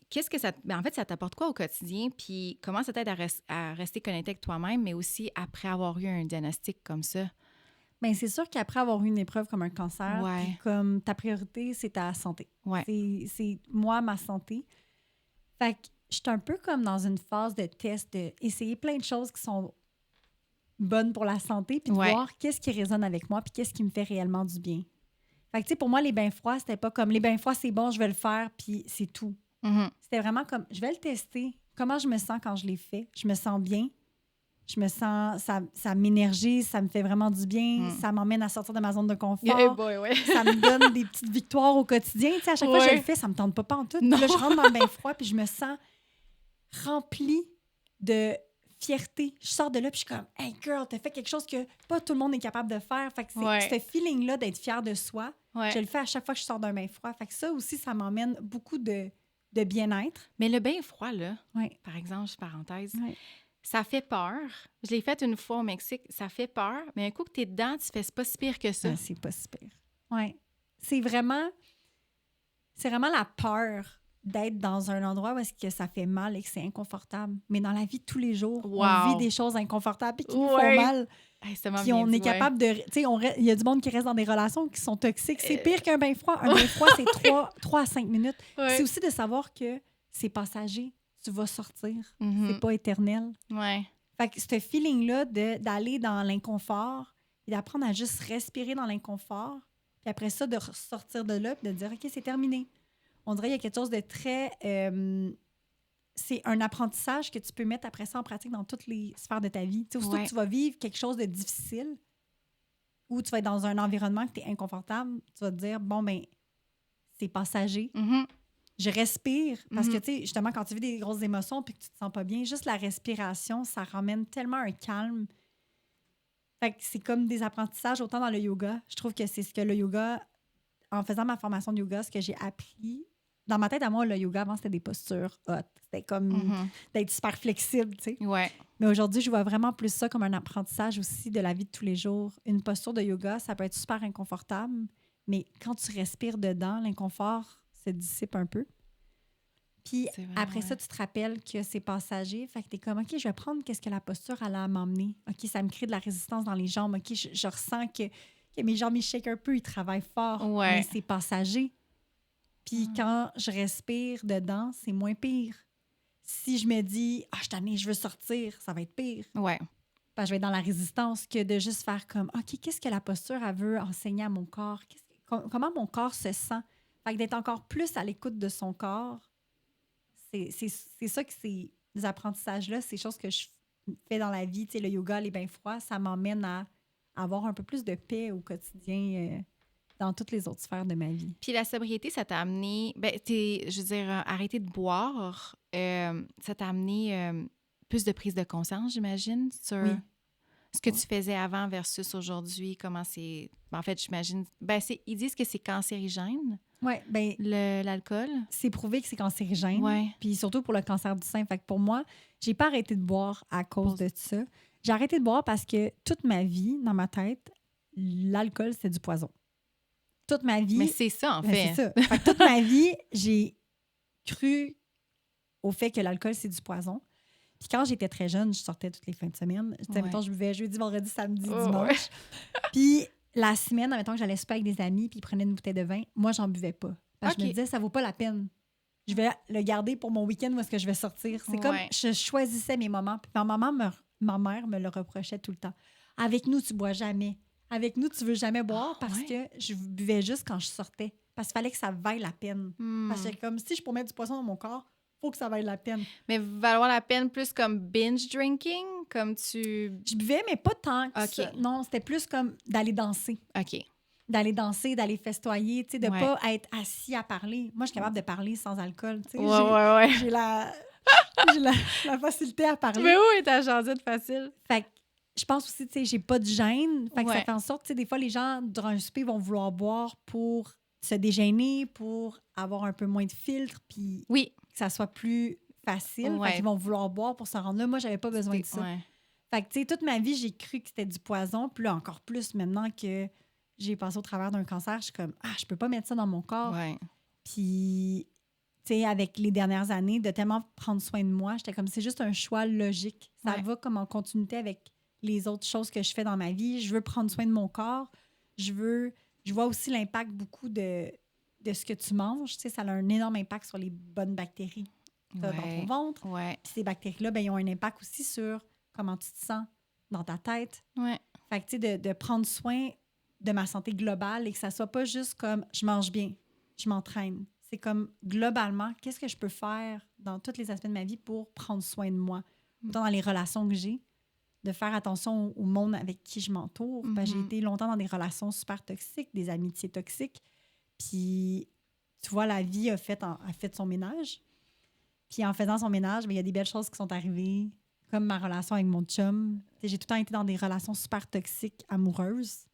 [SPEAKER 1] Qu'est-ce que ça... En fait, ça t'apporte quoi au quotidien? Puis comment ça t'aide à rester connecté avec toi-même, mais aussi après avoir eu un diagnostic comme ça?
[SPEAKER 2] Bien, c'est sûr qu'après avoir eu une épreuve comme un cancer, puis comme ta priorité, c'est ta santé.
[SPEAKER 1] Ouais.
[SPEAKER 2] C'est moi, ma santé. Fait que je suis un peu comme dans une phase de test, d'essayer plein de choses qui sont bonnes pour la santé, puis de voir qu'est-ce qui résonne avec moi, puis qu'est-ce qui me fait réellement du bien. Fait que, tu sais, pour moi, les bains froids, c'était pas comme les bains froids, c'est bon, je vais le faire, puis c'est tout.
[SPEAKER 1] Mm-hmm.
[SPEAKER 2] C'était vraiment comme, je vais le tester. Comment je me sens quand je l'ai fait? Je me sens bien. Je me sens, ça m'énergise, ça me fait vraiment du bien, ça m'emmène à sortir de ma zone de confort. Ça me donne des petites victoires au quotidien. Tu sais, à chaque fois que je le fais, ça me tente pas pantoute. Puis là, je rentre dans le bain froid, puis je me sens remplie de fierté. Je sors de là, puis je suis comme, hey girl, t'as fait quelque chose que pas tout le monde est capable de faire. Fait que c'est ce feeling-là d'être fière de soi. Je le fais à chaque fois que je sors d'un bain froid. Fait que ça aussi, ça m'emmène beaucoup de bien-être.
[SPEAKER 1] Mais le bain froid, là, par exemple, parenthèse, ça fait peur. Je l'ai fait une fois au Mexique, ça fait peur, mais un coup que t'es dedans, tu fais c'est pas si pire que ça.
[SPEAKER 2] C'est pas si pire. Oui. C'est vraiment la peur d'être dans un endroit où est-ce que ça fait mal et que c'est inconfortable. Mais dans la vie de tous les jours, on vit des choses inconfortables et qui nous font mal. Puis on est capable de... Tu sais, il y a du monde qui reste dans des relations qui sont toxiques. C'est pire qu'un bain froid. Un bain froid, c'est 3 à 5 minutes. C'est aussi de savoir que c'est passager. Tu vas sortir. C'est pas éternel. Fait que ce feeling-là d'aller dans l'inconfort et d'apprendre à juste respirer dans l'inconfort, puis après ça, de sortir de là et de dire « OK, c'est terminé ». On dirait qu'il y a quelque chose de très... c'est un apprentissage que tu peux mettre après ça en pratique dans toutes les sphères de ta vie. Tu sais, aussitôt que tu vas vivre quelque chose de difficile ou tu vas être dans un environnement que tu es inconfortable, tu vas te dire « Bon, ben c'est passager. Je respire. » Parce que, tu sais, justement, quand tu vis des grosses émotions puis que tu te sens pas bien, juste la respiration, ça ramène tellement un calme. Fait que c'est comme des apprentissages autant dans le yoga. Je trouve que c'est ce que le yoga... En faisant ma formation de yoga, ce que j'ai appris... Dans ma tête, à moi, le yoga, avant, c'était des postures hot. C'était comme d'être super flexible, tu sais. Mais aujourd'hui, je vois vraiment plus ça comme un apprentissage aussi de la vie de tous les jours. Une posture de yoga, ça peut être super inconfortable, mais quand tu respires dedans, l'inconfort se dissipe un peu. Puis après ça, tu te rappelles que c'est passager. Fait que t'es comme, OK, je vais prendre qu'est-ce que la posture elle a à m'emmener. OK, ça me crée de la résistance dans les jambes. OK, je ressens que mes jambes, ils shake un peu, ils travaillent fort. Mais c'est passager. Puis quand je respire dedans, c'est moins pire. Si je me dis, je suis tannée, je veux sortir, ça va être pire. Parce que je vais être dans la résistance que de juste faire comme, OK, qu'est-ce que la posture elle veut enseigner à mon corps? Comment mon corps se sent? Fait que d'être encore plus à l'écoute de son corps, c'est ça que c'est des apprentissages-là, ces choses que je fais dans la vie, tu sais, le yoga, les bains froids, ça m'emmène à avoir un peu plus de paix au quotidien dans toutes les autres sphères de ma vie.
[SPEAKER 1] Puis la sobriété, ça t'a amené... je veux dire, arrêter de boire, ça t'a amené plus de prise de conscience, j'imagine, sur
[SPEAKER 2] Oui.
[SPEAKER 1] ce que tu faisais avant versus aujourd'hui, comment c'est... En fait, j'imagine... ils disent que c'est cancérigène,
[SPEAKER 2] Oui, bien,
[SPEAKER 1] l'alcool.
[SPEAKER 2] c'est prouvé que c'est cancérigène.
[SPEAKER 1] Ouais.
[SPEAKER 2] Puis surtout pour le cancer du sein. Fait que pour moi, j'ai pas arrêté de boire à cause de ça. J'ai arrêté de boire parce que toute ma vie, dans ma tête, l'alcool, c'était du poison. Toute ma vie...
[SPEAKER 1] Mais c'est ça, en
[SPEAKER 2] ben,
[SPEAKER 1] fait.
[SPEAKER 2] c'est ça. Fait que toute ma vie, j'ai cru au fait que l'alcool, c'est du poison. Puis quand j'étais très jeune, je sortais toutes les fins de semaine.
[SPEAKER 1] Ouais.
[SPEAKER 2] Mettons, je buvais jeudi, vendredi, samedi,
[SPEAKER 1] Oh,
[SPEAKER 2] dimanche.
[SPEAKER 1] ouais.
[SPEAKER 2] Puis la semaine, mettons que j'allais souper avec des amis puis ils prenaient une bouteille de vin, moi, j'en buvais pas. Parce que je me disais, ça vaut pas la peine. Je vais le garder pour mon week-end où est-ce que je vais sortir. C'est comme, je choisissais mes moments. Puis ma mère me le reprochait tout le temps. Avec nous, tu bois jamais. Avec nous, tu veux jamais boire parce que je buvais juste quand je sortais. Parce qu'il fallait que ça vaille la peine. Parce que comme si je peux mettre du poisson dans mon corps, faut que ça vaille la peine.
[SPEAKER 1] Mais valoir la peine plus comme binge drinking, comme tu...
[SPEAKER 2] Je buvais, mais pas tant que ça. Non, c'était plus comme d'aller danser.
[SPEAKER 1] OK.
[SPEAKER 2] D'aller danser, d'aller festoyer, tu sais, de pas être assis à parler. Moi, je suis capable de parler sans alcool, tu sais.
[SPEAKER 1] Ouais.
[SPEAKER 2] J'ai la facilité à parler.
[SPEAKER 1] Mais où est ta jasette facile?
[SPEAKER 2] Fait que je pense aussi, tu sais, j'ai pas de gêne. Fait que ça fait en sorte, tu sais, des fois, les gens, durant un souper, vont vouloir boire pour se dégainer, pour avoir un peu moins de filtre, puis que ça soit plus facile. Fait qu'ils vont vouloir boire pour se rendre là. Moi, j'avais pas besoin de ça. Fait que, tu sais, toute ma vie, j'ai cru que c'était du poison. Puis là, encore plus maintenant que j'ai passé au travers d'un cancer, je suis comme, je peux pas mettre ça dans mon corps. Puis, tu sais, avec les dernières années, de tellement prendre soin de moi, j'étais comme, c'est juste un choix logique. Ça va comme en continuité avec les autres choses que je fais dans ma vie. Je veux prendre soin de mon corps. Je vois aussi l'impact beaucoup de ce que tu manges. Tu sais, ça a un énorme impact sur les bonnes bactéries que tu as dans ton ventre. Puis ces bactéries-là, ben, ils ont un impact aussi sur comment tu te sens dans ta tête. Fait que, tu sais, de prendre soin de ma santé globale et que ça soit pas juste comme je mange bien, je m'entraîne. C'est comme globalement, qu'est-ce que je peux faire dans tous les aspects de ma vie pour prendre soin de moi? Autant dans les relations que j'ai, de faire attention au monde avec qui je m'entoure. J'ai été longtemps dans des relations super toxiques, des amitiés toxiques. Puis, tu vois, la vie a fait son ménage. Puis en faisant son ménage, il y a des belles choses qui sont arrivées, comme ma relation avec mon chum. T'sais, j'ai tout le temps été dans des relations super toxiques, amoureuses.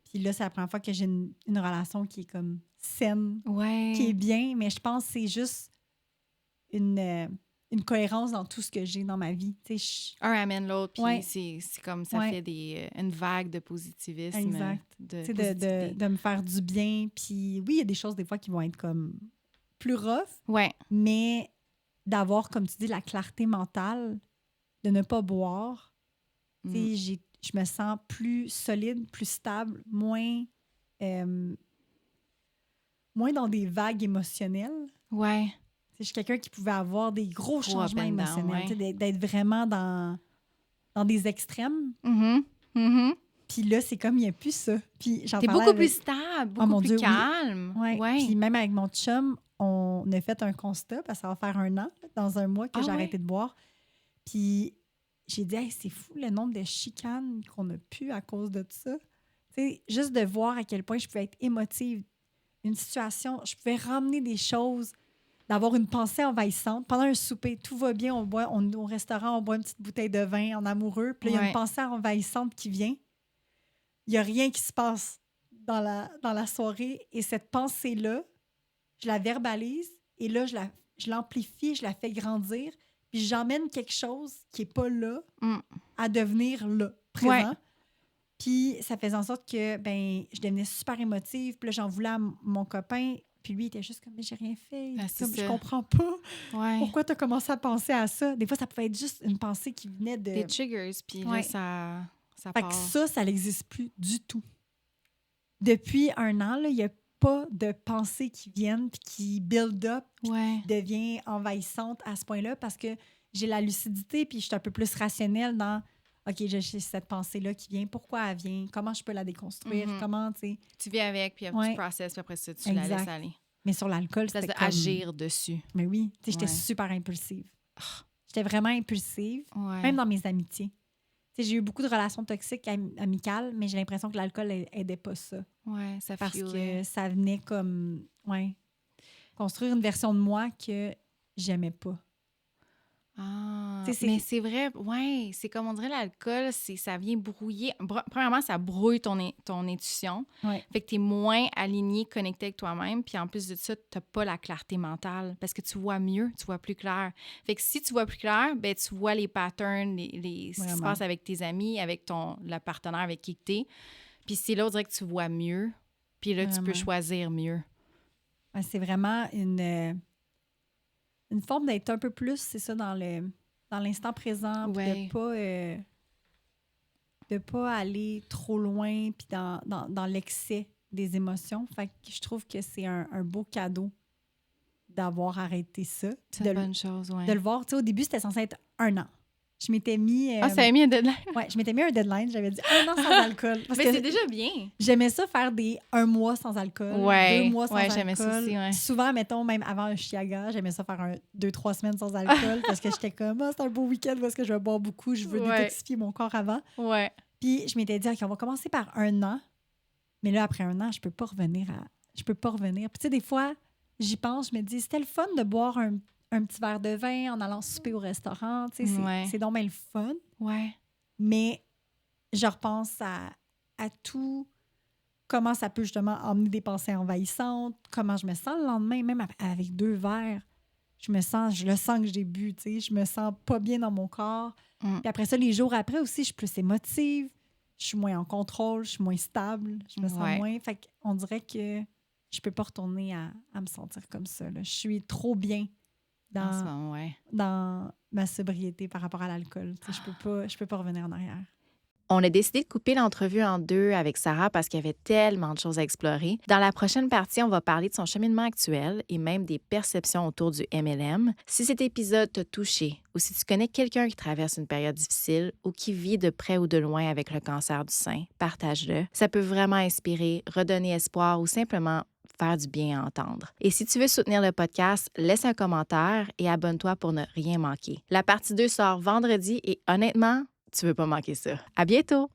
[SPEAKER 2] Puis là, c'est la première fois que j'ai une relation qui est comme saine, qui est bien. Mais je pense que c'est juste une cohérence dans tout ce que j'ai dans ma vie.
[SPEAKER 1] Un amène l'autre, puis c'est comme ça fait une vague de positivisme.
[SPEAKER 2] Exact. De me faire du bien. Puis oui, il y a des choses des fois qui vont être comme plus rough, mais d'avoir, comme tu dis, la clarté mentale, de ne pas boire. Je me sens plus solide, plus stable, moins dans des vagues émotionnelles. Je suis quelqu'un qui pouvait avoir des gros changements émotionnels, d'être vraiment dans des extrêmes. Puis là, c'est comme il n'y a plus ça. Puis
[SPEAKER 1] t'es beaucoup plus stable, beaucoup plus calme.
[SPEAKER 2] Puis même avec mon chum, on a fait un constat, parce que ça va faire 1 an, dans 1 mois, que j'ai arrêté de boire. Puis j'ai dit, hey, c'est fou le nombre de chicanes qu'on a pu à cause de tout ça. T'sais, juste de voir à quel point je pouvais être émotive. Une situation, je pouvais ramener des choses, d'avoir une pensée envahissante. Pendant un souper, tout va bien, au restaurant, on boit une petite bouteille de vin en amoureux, puis il y a une pensée envahissante qui vient. Il n'y a rien qui se passe dans la soirée. Et cette pensée-là, je la verbalise et là, je l'amplifie, je la fais grandir, puis j'emmène quelque chose qui n'est pas là à devenir là, présent. Puis ça faisait en sorte que je devenais super émotive. Puis là, j'en voulais à mon copain. Puis lui, il était juste comme, mais j'ai rien fait. Comme, je comprends pas. Pourquoi tu as commencé à penser à ça? Des fois, ça pouvait être juste une pensée qui venait de...
[SPEAKER 1] Des triggers, puis là, ça
[SPEAKER 2] fait
[SPEAKER 1] part.
[SPEAKER 2] que ça n'existe plus du tout. Depuis 1 an, il n'y a pas de pensées qui viennent puis qui build up, puis qui devient envahissante à ce point-là, parce que j'ai la lucidité puis je suis un peu plus rationnelle dans OK, j'ai cette pensée-là qui vient, pourquoi elle vient, comment je peux la déconstruire, comment, tu sais.
[SPEAKER 1] Tu vis avec, puis après tu processes, puis après ça, tu la laisses aller.
[SPEAKER 2] Mais sur l'alcool,
[SPEAKER 1] c'était
[SPEAKER 2] comme...
[SPEAKER 1] agir dessus.
[SPEAKER 2] Mais oui, tu sais, j'étais super impulsive. J'étais vraiment impulsive,
[SPEAKER 1] Ouais.
[SPEAKER 2] même dans mes amitiés. Tu sais, j'ai eu beaucoup de relations toxiques amicales, mais j'ai l'impression que l'alcool aidait pas ça.
[SPEAKER 1] Ouais, ça
[SPEAKER 2] Parce
[SPEAKER 1] fuelait.
[SPEAKER 2] que ça venait comme, construire une version de moi que j'aimais pas.
[SPEAKER 1] Ah,
[SPEAKER 2] Tu sais,
[SPEAKER 1] mais c'est vrai, ouais, c'est comme on dirait l'alcool, ça vient brouiller. Premièrement, ça brouille ton intuition.
[SPEAKER 2] Ouais.
[SPEAKER 1] Fait que t'es moins aligné, connecté avec toi-même. Puis en plus de ça, t'as pas la clarté mentale parce que tu vois mieux, tu vois plus clair. Fait que si tu vois plus clair, ben tu vois les patterns, ce qui se
[SPEAKER 2] Vraiment.
[SPEAKER 1] passe avec tes amis, avec le partenaire avec qui t'es. Puis c'est là, on dirait que tu vois mieux. Puis là, tu peux
[SPEAKER 2] Vraiment.
[SPEAKER 1] choisir mieux.
[SPEAKER 2] Ouais, c'est vraiment une forme d'être un peu plus, c'est ça, dans l'instant présent, puis
[SPEAKER 1] Ouais.
[SPEAKER 2] de pas aller trop loin, puis dans l'excès des émotions. Fait que je trouve que c'est un beau cadeau d'avoir arrêté ça.
[SPEAKER 1] C'est une bonne chose, ouais.
[SPEAKER 2] De le voir. Tu sais, au début, c'était censé être 1 an. Je m'étais mis...
[SPEAKER 1] Ah, ça a mis un deadline.
[SPEAKER 2] Ouais, je m'étais mis un deadline. J'avais dit 1 an sans alcool. Parce
[SPEAKER 1] Mais
[SPEAKER 2] que
[SPEAKER 1] c'est déjà bien.
[SPEAKER 2] j'aimais ça faire des 1 mois sans alcool,
[SPEAKER 1] Ouais,
[SPEAKER 2] 2 mois sans alcool.
[SPEAKER 1] j'aimais ça aussi, ouais.
[SPEAKER 2] Souvent, mettons, même avant un chiaga, j'aimais ça faire 2-3 semaines sans alcool parce que j'étais comme, c'est un beau week-end parce que je vais boire beaucoup, je veux détoxifier mon corps avant.
[SPEAKER 1] Ouais.
[SPEAKER 2] Puis je m'étais dit, OK, on va commencer par 1 an. Mais là, après 1 an, je peux pas revenir. Puis tu sais, des fois, j'y pense, je me dis, c'était le fun de boire un petit verre de vin en allant souper au restaurant. Tu sais, c'est donc bien le fun.
[SPEAKER 1] Ouais.
[SPEAKER 2] Mais je repense à tout, comment ça peut justement emmener des pensées envahissantes, comment je me sens le lendemain, même avec 2 verres. Je le sens que j'ai bu, tu sais, je me sens pas bien dans mon corps. Puis après ça, les jours après aussi, je suis plus émotive, je suis moins en contrôle, je suis moins stable, je me sens moins... Fait qu'on dirait que je peux pas retourner à me sentir comme ça, là. Je suis trop bien dans ma sobriété par rapport à l'alcool. Tu sais, je peux pas revenir en arrière.
[SPEAKER 3] On a décidé de couper l'entrevue en 2 avec Sarah parce qu'il y avait tellement de choses à explorer. Dans la prochaine partie, on va parler de son cheminement actuel et même des perceptions autour du MLM. Si cet épisode t'a touché ou si tu connais quelqu'un qui traverse une période difficile ou qui vit de près ou de loin avec le cancer du sein, partage-le. Ça peut vraiment inspirer, redonner espoir ou simplement faire du bien à entendre. Et si tu veux soutenir le podcast, laisse un commentaire et abonne-toi pour ne rien manquer. La partie 2 sort vendredi et honnêtement, tu veux pas manquer ça. À bientôt!